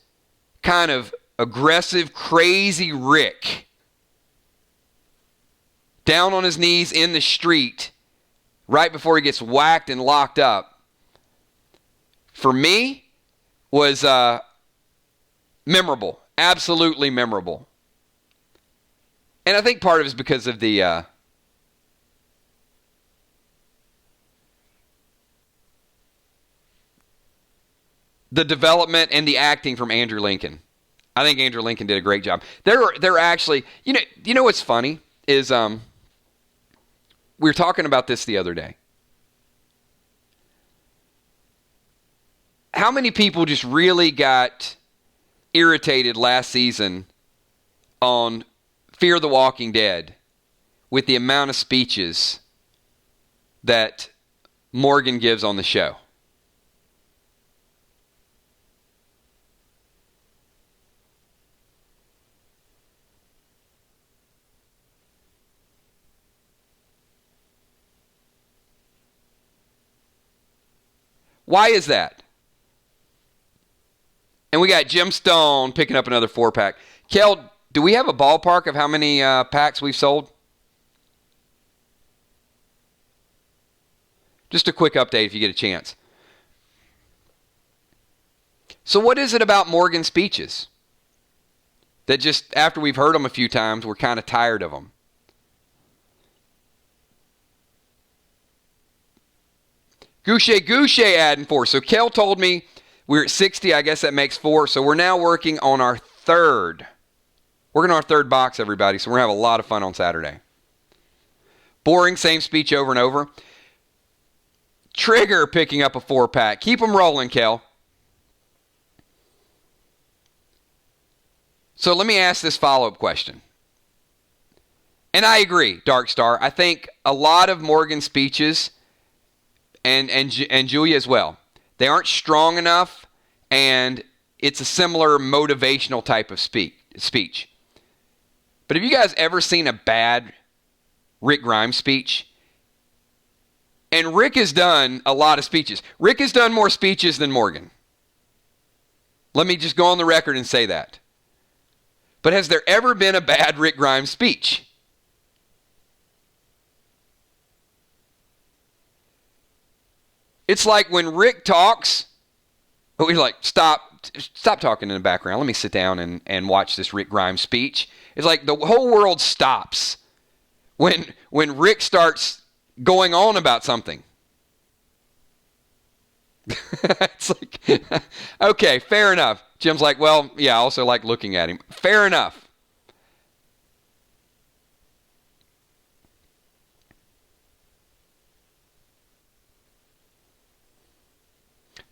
kind of aggressive, crazy Rick down on his knees in the street right before he gets whacked and locked up, for me, was memorable. Absolutely memorable. And I think part of it is because of the development and the acting from Andrew Lincoln. I think Andrew Lincoln did a great job. They're actually, you know what's funny is we were talking about this the other day. How many people just really got irritated last season on Fear the Walking Dead with the amount of speeches that Morgan gives on the show? Why is that? And we got Jim Stone picking up another 4-pack. Kel, do we have a ballpark of how many packs we've sold? Just a quick update if you get a chance. So what is it about Morgan's speeches that just after we've heard them a few times, we're kind of tired of them? Goucher adding 4. So Kel told me we're at 60. I guess that makes 4. So we're now working on our third. Working on our third box, everybody. So we're going to have a lot of fun on Saturday. Boring, same speech over and over. Trigger picking up a 4-pack. Keep them rolling, Kel. So let me ask this follow-up question. And I agree, Dark Star. I think a lot of Morgan's speeches and Julia as well, they aren't strong enough, and it's a similar motivational type of speech. But have you guys ever seen a bad Rick Grimes speech? And Rick has done a lot of speeches. Rick has done more speeches than Morgan. Let me just go on the record and say that. But has there ever been a bad Rick Grimes speech? It's like when Rick talks, we're like, stop talking in the background. Let me sit down and watch this Rick Grimes speech. It's like the whole world stops when Rick starts going on about something. It's like, okay, fair enough. Jim's like, well, yeah, I also like looking at him. Fair enough.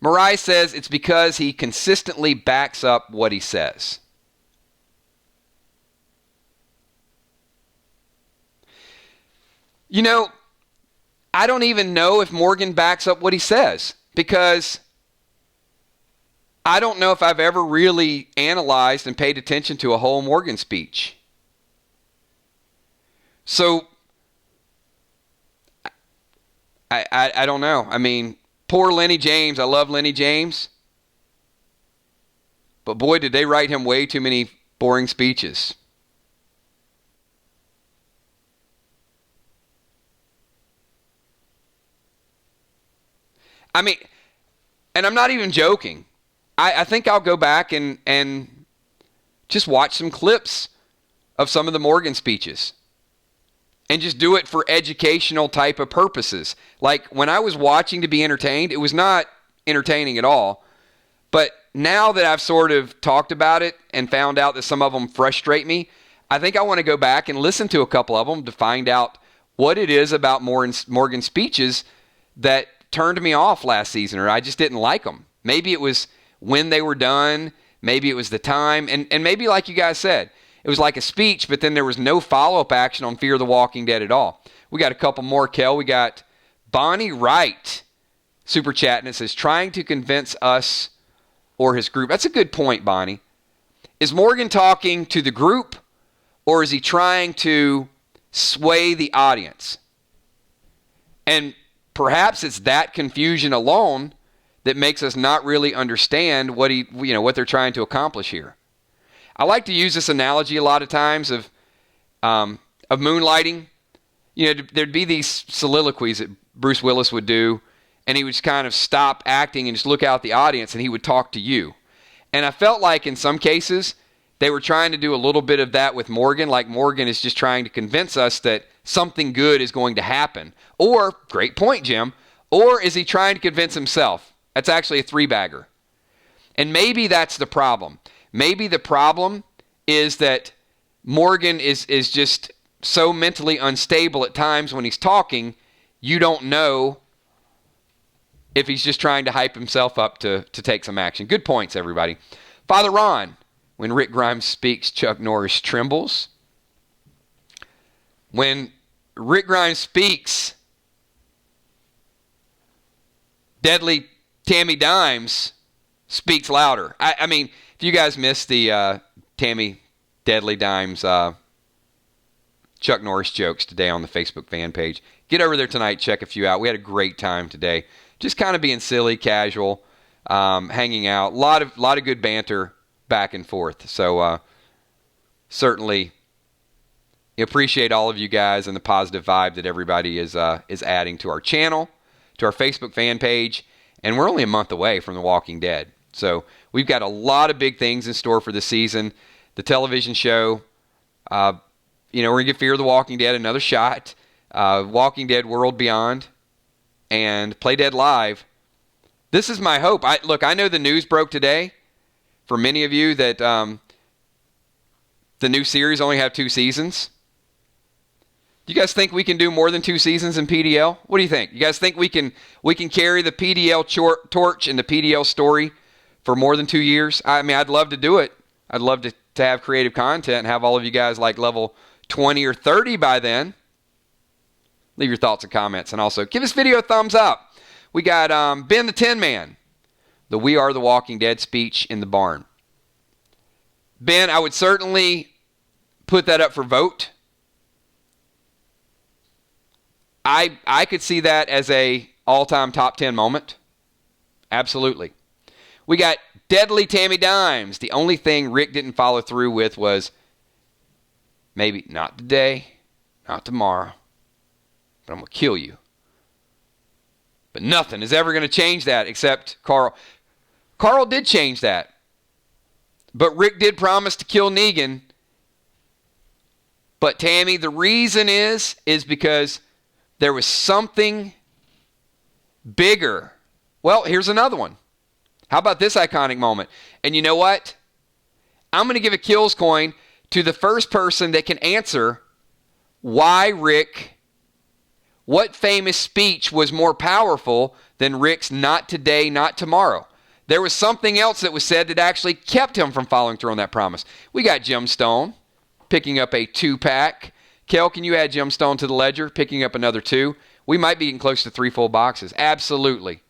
Mariah says it's because he consistently backs up what he says. You know, I don't even know if Morgan backs up what he says, because I don't know if I've ever really analyzed and paid attention to a whole Morgan speech. So, I don't know. I mean, poor Lenny James. I love Lenny James. But boy, did they write him way too many boring speeches. I mean, and I'm not even joking. I think I'll go back and just watch some clips of some of the Morgan speeches and just do it for educational type of purposes. Like when I was watching to be entertained, it was not entertaining at all. But now that I've sort of talked about it and found out that some of them frustrate me, I think I want to go back and listen to a couple of them to find out what it is about Morgan's speeches that turned me off last season, or I just didn't like them. Maybe it was when they were done. Maybe it was the time. And maybe like you guys said, it was like a speech, but then there was no follow-up action on Fear the Walking Dead at all. We got a couple more, Kel. We got Bonnie Wright super chatting. It says, trying to convince us or his group. That's a good point, Bonnie. Is Morgan talking to the group, or is he trying to sway the audience? And perhaps it's that confusion alone that makes us not really understand what they're trying to accomplish here. I like to use this analogy a lot of times of moonlighting. There'd be these soliloquies that Bruce Willis would do, and he would just kind of stop acting and just look out at the audience, and he would talk to you. And I felt like in some cases they were trying to do a little bit of that with Morgan, like Morgan is just trying to convince us that something good is going to happen. Or, great point, Jim, or is he trying to convince himself? That's actually a three-bagger. And maybe that's the problem. Maybe the problem is that Morgan is just so mentally unstable at times when he's talking, you don't know if he's just trying to hype himself up to take some action. Good points, everybody. Father Ron, when Rick Grimes speaks, Chuck Norris trembles. When Rick Grimes speaks, Deadly Tammy Dimes speaks louder. I mean, if you guys missed the Tammy Deadly Dimes Chuck Norris jokes today on the Facebook fan page, get over there tonight, check a few out. We had a great time today. Just kind of being silly, casual, hanging out. A lot of good banter back and forth. So certainly appreciate all of you guys and the positive vibe that everybody is adding to our channel, to our Facebook fan page. And we're only a month away from The Walking Dead. So we've got a lot of big things in store for the season. The television show, we're going to give Fear the Walking Dead another shot. Walking Dead World Beyond and Play Dead Live. This is my hope. I know the news broke today for many of you that the new series only have 2 seasons. Do you guys think we can do more than 2 seasons in PDL? What do you think? You guys think we can carry the PDL torch and the PDL story for more than 2 years? I mean, I'd love to do it. I'd love to have creative content and have all of you guys like level 20 or 30 by then. Leave your thoughts and comments. And also, give this video a thumbs up. We got Ben the Tin Man, the We Are the Walking Dead speech in the barn. Ben, I would certainly put that up for vote. I could see that as a all-time top 10 moment. Absolutely. We got Deadly Tammy Dimes. The only thing Rick didn't follow through with was maybe not today, not tomorrow, but I'm going to kill you. But nothing is ever going to change that except Carl. Carl did change that. But Rick did promise to kill Negan. But Tammy, the reason is because there was something bigger. Well, here's another one. How about this iconic moment? And you know what? I'm going to give a kills coin to the first person that can answer why Rick, what famous speech was more powerful than Rick's not today, not tomorrow. There was something else that was said that actually kept him from following through on that promise. We got Jim Stone picking up a 2-pack. Kel, can you add Jim Stone to the ledger, picking up another 2? We might be getting close to 3 full boxes. Absolutely.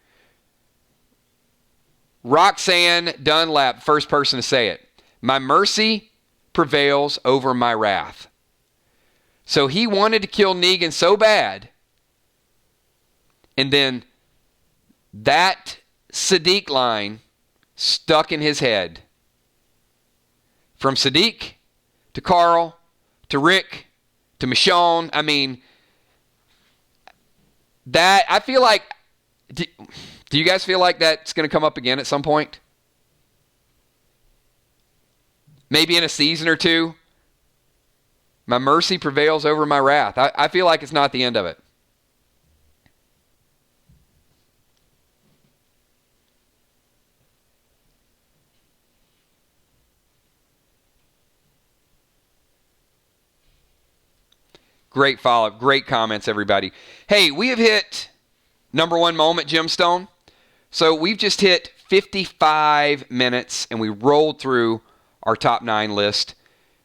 Roxanne Dunlap, first person to say it. My mercy prevails over my wrath. So he wanted to kill Negan so bad. And then that Sadiq line stuck in his head. From Sadiq to Carl to Rick to Michonne. I mean, that, I feel like, do you guys feel like that's going to come up again at some point? Maybe in a season or 2? My mercy prevails over my wrath. I feel like it's not the end of it. Great follow-up. Great comments, everybody. Hey, we have hit number one moment, Gemstone. So we've just hit 55 minutes, and we rolled through our top 9 list.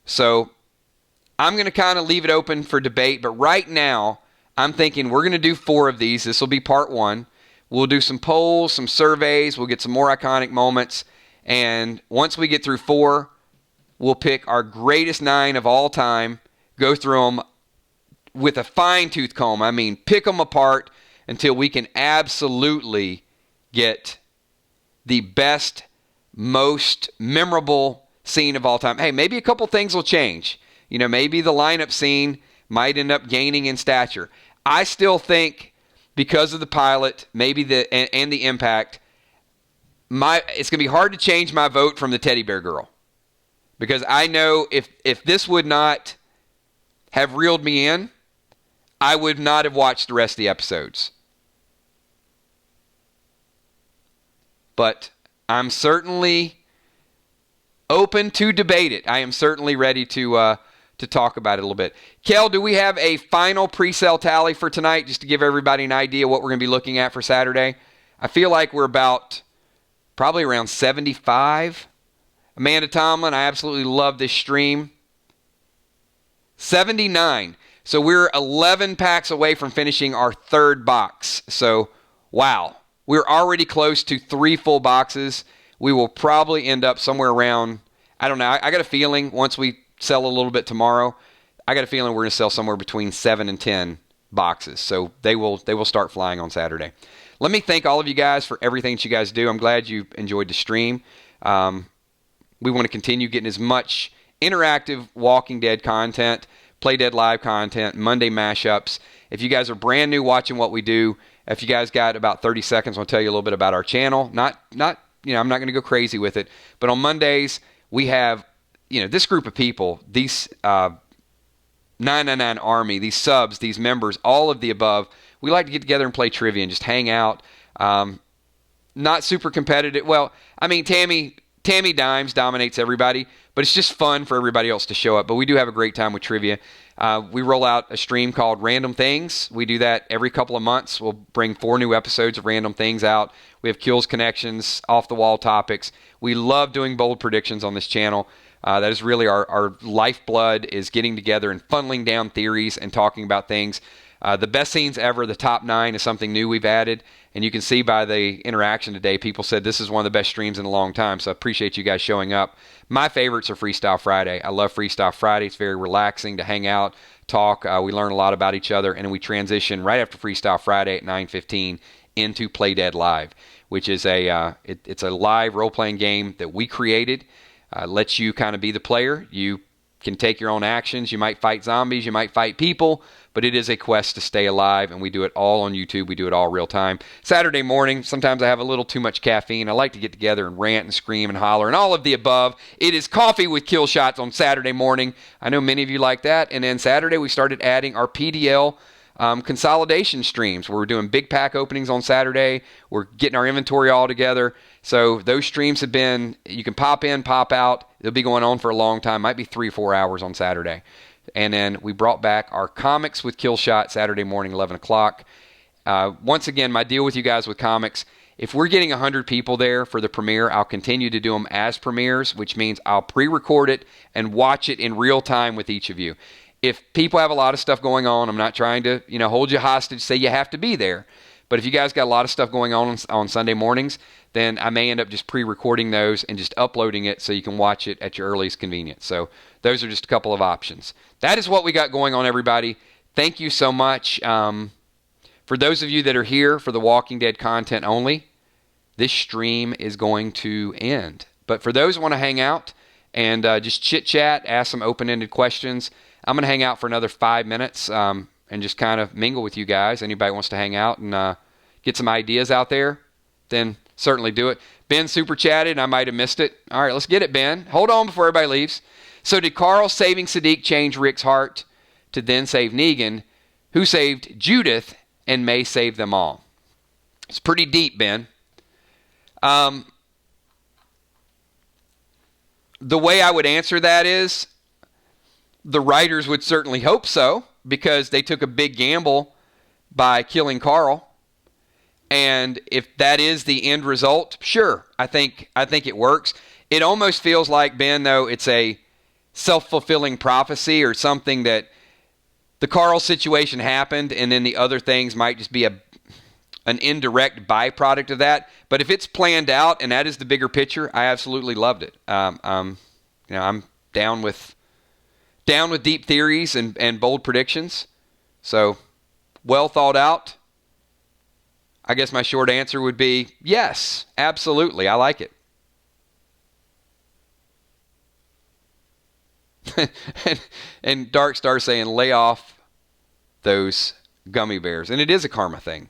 So I'm going to kind of leave it open for debate, but right now I'm thinking we're going to do 4 of these. This will be part 1. We'll do some polls, some surveys. We'll get some more iconic moments. And once we get through 4, we'll pick our greatest 9 of all time, go through them with a fine-tooth comb. I mean, pick them apart until we can absolutely get the best, most memorable scene of all time. Hey, maybe a couple things will change. You know, maybe the lineup scene might end up gaining in stature. I still think because of the pilot, maybe and the impact, it's going to be hard to change my vote from the teddy bear girl. Because I know if this would not have reeled me in, I would not have watched the rest of the episodes. But I'm certainly open to debate it. I am certainly ready to talk about it a little bit. Kel, do we have a final pre-sale tally for tonight, just to give everybody an idea what we're going to be looking at for Saturday? I feel like we're about probably around 75. Amanda Tomlin, I absolutely love this stream. 79. So we're 11 packs away from finishing our 3rd box. So, wow. We're already close to 3 full boxes. We will probably end up somewhere around, I don't know, I got a feeling once we sell a little bit tomorrow, I got a feeling we're going to sell somewhere between 7 and 10 boxes. So they will start flying on Saturday. Let me thank all of you guys for everything that you guys do. I'm glad you enjoyed the stream. We want to continue getting as much interactive Walking Dead content, Play Dead Live content, Monday mashups. If you guys are brand new watching what we do, if you guys got about 30 seconds, I'll tell you a little bit about our channel. Not I'm not going to go crazy with it, but on Mondays we have, this group of people, these 999 Army, these subs, these members, all of the above. We like to get together and play trivia and just hang out. Not super competitive. Well, I mean, Tammy Dimes dominates everybody, but it's just fun for everybody else to show up. But we do have a great time with trivia. We roll out a stream called Random Things. We do that every couple of months. We'll bring 4 new episodes of Random Things out. We have Kills Connections, off-the-wall topics. We love doing bold predictions on this channel. That is really our lifeblood, is getting together and funneling down theories and talking about things. The best scenes ever, the top 9, is something new we've added. And you can see by the interaction today, people said this is one of the best streams in a long time. So I appreciate you guys showing up. My favorites are Freestyle Friday. I love Freestyle Friday. It's very relaxing to hang out, talk. We learn a lot about each other. And then we transition right after Freestyle Friday at 9:15 into Play Dead Live, which is it's a live role-playing game that we created. Lets you kind of be the player. You can take your own actions. You might fight zombies. You might fight people. But it is a quest to stay alive, and we do it all on YouTube. We do it all real time. Saturday morning, sometimes I have a little too much caffeine. I like to get together and rant and scream and holler and all of the above. It is coffee with kill shots on Saturday morning. I know many of you like that. And then Saturday, we started adding our PDL consolidation streams, where we're doing big pack openings on Saturday. We're getting our inventory all together. So those streams have been, you can pop in, pop out. They'll be going on for a long time. Might be 3 or 4 hours on Saturday. And then we brought back our comics with Killshot Saturday morning, 11 o'clock. Once again, my deal with you guys with comics, if we're getting 100 people there for the premiere, I'll continue to do them as premieres, which means I'll pre-record it and watch it in real time with each of you. If people have a lot of stuff going on, I'm not trying to, hold you hostage, say you have to be there. But if you guys got a lot of stuff going on Sunday mornings, then I may end up just pre-recording those and just uploading it so you can watch it at your earliest convenience. So those are just a couple of options. That is what we got going on, everybody. Thank you so much. For those of you that are here for the Walking Dead content only, this stream is going to end. But for those who want to hang out and just chit-chat, ask some open-ended questions, I'm going to hang out for another 5 minutes and just kind of mingle with you guys. Anybody wants to hang out and get some ideas out there, then certainly do it. Ben super chatted, and I might have missed it. All right, let's get it, Ben. Hold on before everybody leaves. So did Carl saving Sadiq change Rick's heart to then save Negan, who saved Judith and may save them all? It's pretty deep, Ben. The way I would answer that is the writers would certainly hope so. because they took a big gamble by killing Carl. And if that is the end result, sure, I think it works. It almost feels like, Ben, though, it's a self-fulfilling prophecy or something that the Carl situation happened and then the other things might just be an indirect byproduct of that. But if it's planned out and that is the bigger picture, I absolutely loved it. I'm down with deep theories and bold predictions. So, well thought out. I guess my short answer would be yes, absolutely. I like it. and Dark Star saying, lay off those gummy bears. And it is a karma thing.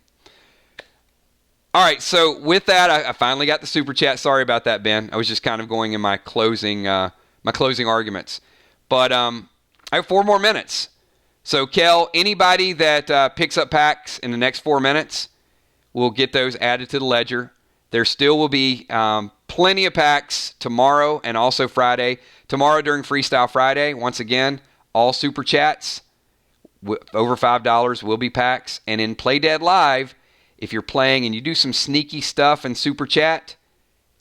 All right, so with that, I finally got the super chat. Sorry about that, Ben. I was just kind of going in my closing arguments. But I have 4 more minutes. So, Kel, anybody that picks up packs in the next 4 minutes, we'll get those added to the ledger. There still will be plenty of packs tomorrow and also Friday. Tomorrow during Freestyle Friday, once again, all super chats over $5 will be packs. And in Play Dead Live, if you're playing and you do some sneaky stuff in super chat,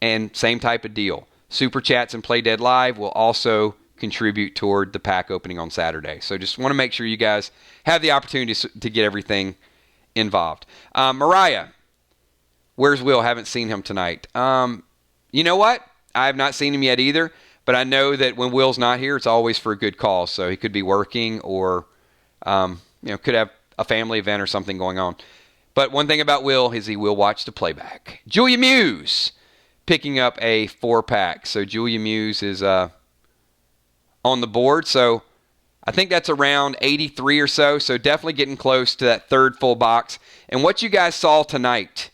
and same type of deal. Super chats and Play Dead Live will also contribute toward the pack opening on Saturday. So just want to make sure you guys have the opportunity to get everything involved. Mariah, where's Will? Haven't seen him tonight. You know what? I have not seen him yet either, but I know that when Will's not here, it's always for a good cause. So he could be working or could have a family event or something going on. But one thing about Will is he will watch the playback. Julia Muse picking up a 4-pack. So Julia Muse is on the board. So I think that's around 83 or so. So definitely getting close to that third full box. And what you guys saw tonight,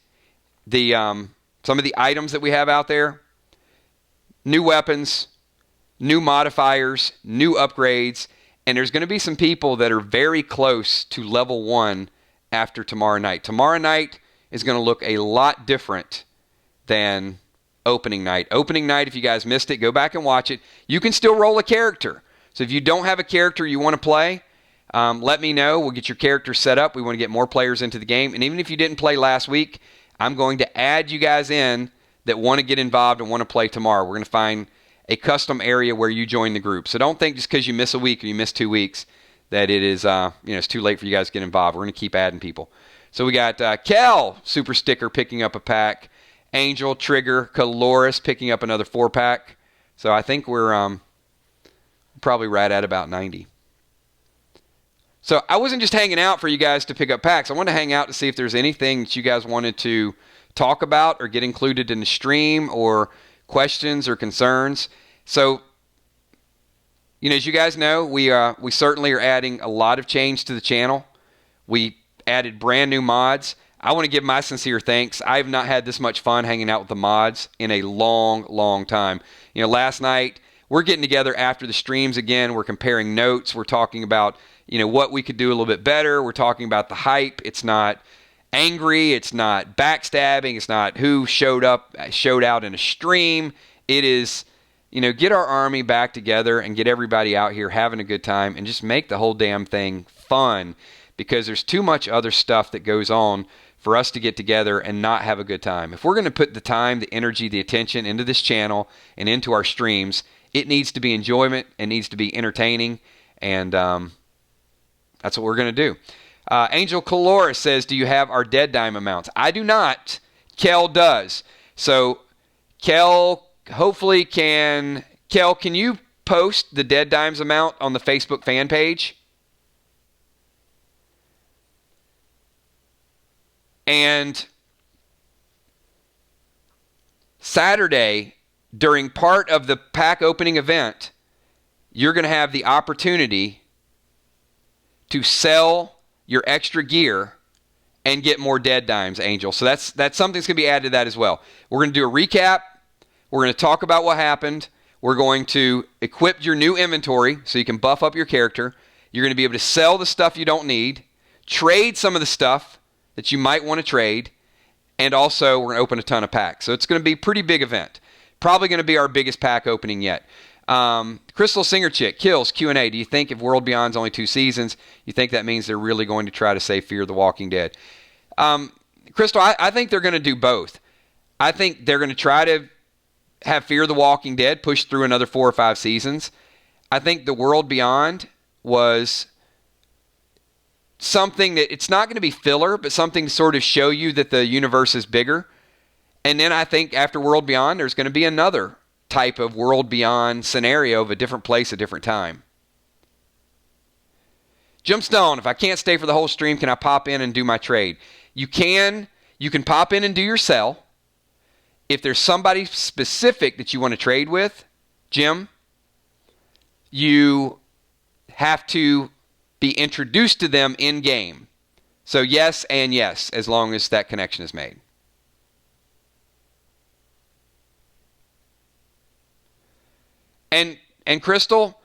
the some of the items that we have out there, new weapons, new modifiers, new upgrades, and there's going to be some people that are very close to level 1 after tomorrow night. Tomorrow night is going to look a lot different than opening night. Opening night, if you guys missed it, go back and watch it. You can still roll a character. So if you don't have a character you want to play, let me know. We'll get your character set up. We want to get more players into the game. And even if you didn't play last week, I'm going to add you guys in that want to get involved and want to play tomorrow. We're going to find a custom area where you join the group. So don't think just because you miss a week or you miss 2 weeks that it is it's too late for you guys to get involved. We're going to keep adding people. So we got Kel, Super Sticker, picking up a pack. Angel, Trigger, Caloris picking up another 4-pack. So I think we're probably right at about 90. So I wasn't just hanging out for you guys to pick up packs. I wanted to hang out to see if there's anything that you guys wanted to talk about or get included in the stream or questions or concerns. So, as you guys know, we certainly are adding a lot of change to the channel. We added brand new mods. I want to give my sincere thanks. I have not had this much fun hanging out with the mods in a long, long time. Last night, we're getting together after the streams again. We're comparing notes. We're talking about, what we could do a little bit better. We're talking about the hype. It's not angry. It's not backstabbing. It's not who showed out in a stream. It is, get our army back together and get everybody out here having a good time and just make the whole damn thing fun, because there's too much other stuff that goes on for us to get together and not have a good time. If we're going to put the time, the energy, the attention into this channel and into our streams, it needs to be enjoyment. It needs to be entertaining. And that's what we're going to do. Angel Caloris says, do you have our Dead Dime amounts? I do not. Kel does. So Kel hopefully can... Kel, can you post the Dead Dimes amount on the Facebook fan page? And Saturday, during part of the pack opening event, you're going to have the opportunity to sell your extra gear and get more Dead Dimes, Angel. So that's something that's going to be added to that as well. We're going to do a recap. We're going to talk about what happened. We're going to equip your new inventory so you can buff up your character. You're going to be able to sell the stuff you don't need, trade some of the stuff that you might want to trade, and also we're going to open a ton of packs. So it's going to be a pretty big event. Probably going to be our biggest pack opening yet. Crystal Singer Chick, Kills, Q&A. Do you think if World Beyond's only 2 seasons, you think that means they're really going to try to save Fear the Walking Dead? Crystal, I think they're going to do both. I think they're going to try to have Fear the Walking Dead push through another 4 or 5 seasons. I think the World Beyond was something that it's not going to be filler, but something to sort of show you that the universe is bigger. And then I think after World Beyond, there's going to be another type of World Beyond scenario of a different place, a different time. Jim Stone, if I can't stay for the whole stream, can I pop in and do my trade? You can pop in and do your sell. If there's somebody specific that you want to trade with, Jim, you have to be introduced to them in game. So yes and yes, as long as that connection is made. And Crystal,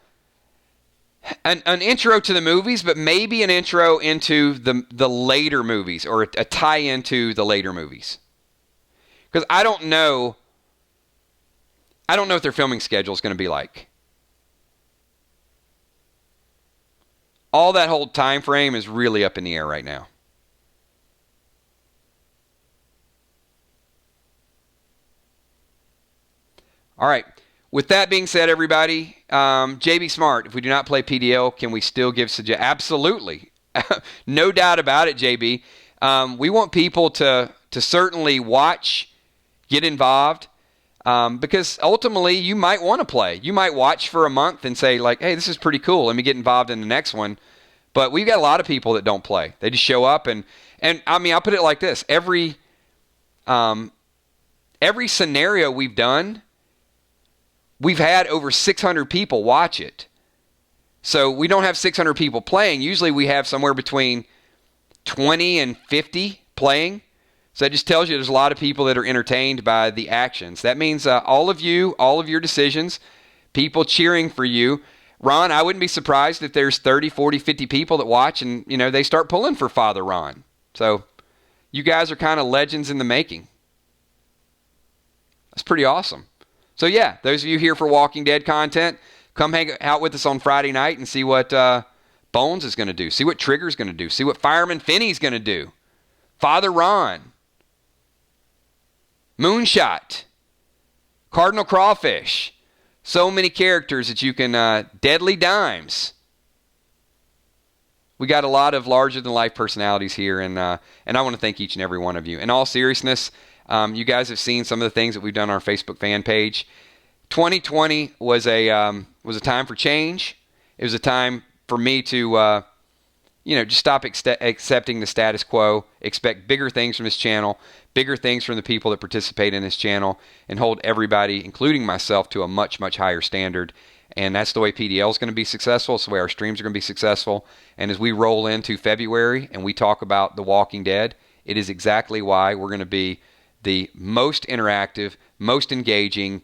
an intro to the movies, but maybe an intro into the later movies, or a tie-in to the later movies. Because I don't know what their filming schedule is going to be like. All that whole time frame is really up in the air right now. All right. With that being said, everybody, JB Smart, if we do not play PDL, can we still give suggestions? Absolutely. No doubt about it, JB. We want people to certainly watch, get involved, because ultimately you might want to play. You might watch for a month and say, like, hey, this is pretty cool. Let me get involved in the next one. But we've got a lot of people that don't play. They just show up. And I mean, I'll put it like this. Every scenario we've done, we've had over 600 people watch it. So we don't have 600 people playing. Usually we have somewhere between 20 and 50 playing. So that just tells you there's a lot of people that are entertained by the actions. That means all of your decisions, people cheering for you. Ron, I wouldn't be surprised if there's 30, 40, 50 people that watch and, they start pulling for Father Ron. So you guys are kind of legends in the making. That's pretty awesome. So yeah, those of you here for Walking Dead content, come hang out with us on Friday night and see what Bones is going to do. See what Trigger's going to do. See what Fireman Finney's going to do. Father Ron. Moonshot. Cardinal Crawfish. So many characters that you can... Deadly Dimes. We got a lot of larger-than-life personalities here, and I want to thank each and every one of you. In all seriousness... you guys have seen some of the things that we've done on our Facebook fan page. 2020 was a time for change. It was a time for me to, just stop accepting the status quo, expect bigger things from this channel, bigger things from the people that participate in this channel, and hold everybody, including myself, to a much, much higher standard. And that's the way PDL is going to be successful. It's the way our streams are going to be successful. And as we roll into February and we talk about The Walking Dead, it is exactly why we're going to be the most interactive, most engaging,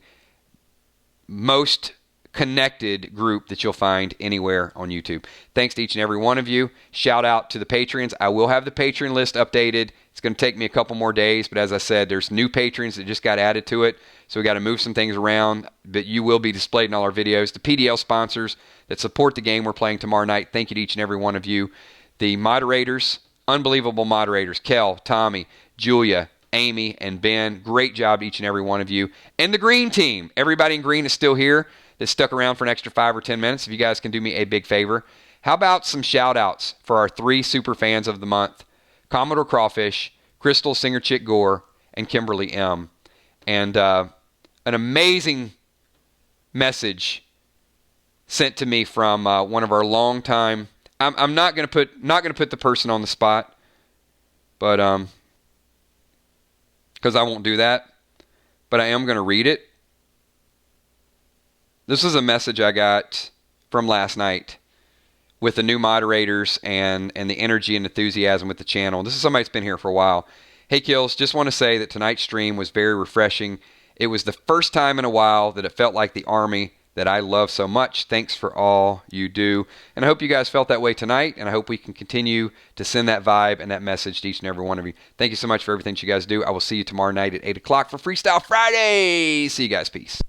most connected group that you'll find anywhere on YouTube. Thanks to each and every one of you. Shout out to the Patreons. I will have the Patreon list updated. It's going to take me a couple more days, but as I said, there's new patrons that just got added to it, so we got to move some things around, but you will be displayed in all our videos. The PDL sponsors that support the game we're playing tomorrow night, thank you to each and every one of you. The moderators, unbelievable moderators, Kel, Tommy, Julia, Amy, and Ben. Great job to each and every one of you. And the green team. Everybody in green is still here that stuck around for an extra 5 or 10 minutes. If you guys can do me a big favor. How about some shout outs for our 3 super fans of the month? Commodore Crawfish, Crystal Singer Chick Gore, and Kimberly M. And an amazing message sent to me from one of our longtime... I'm not going to put the person on the spot, but... because I won't do that, but I am going to read it. This is a message I got from last night with the new moderators and the energy and enthusiasm with the channel. This is somebody that's been here for a while. Hey, Kills, just want to say that tonight's stream was very refreshing. It was the first time in a while that it felt like the Army that I love so much. Thanks for all you do. And I hope you guys felt that way tonight, and I hope we can continue to send that vibe and that message to each and every one of you. Thank you so much for everything you guys do. I will see you tomorrow night at 8 o'clock for Freestyle Friday. See you guys. Peace.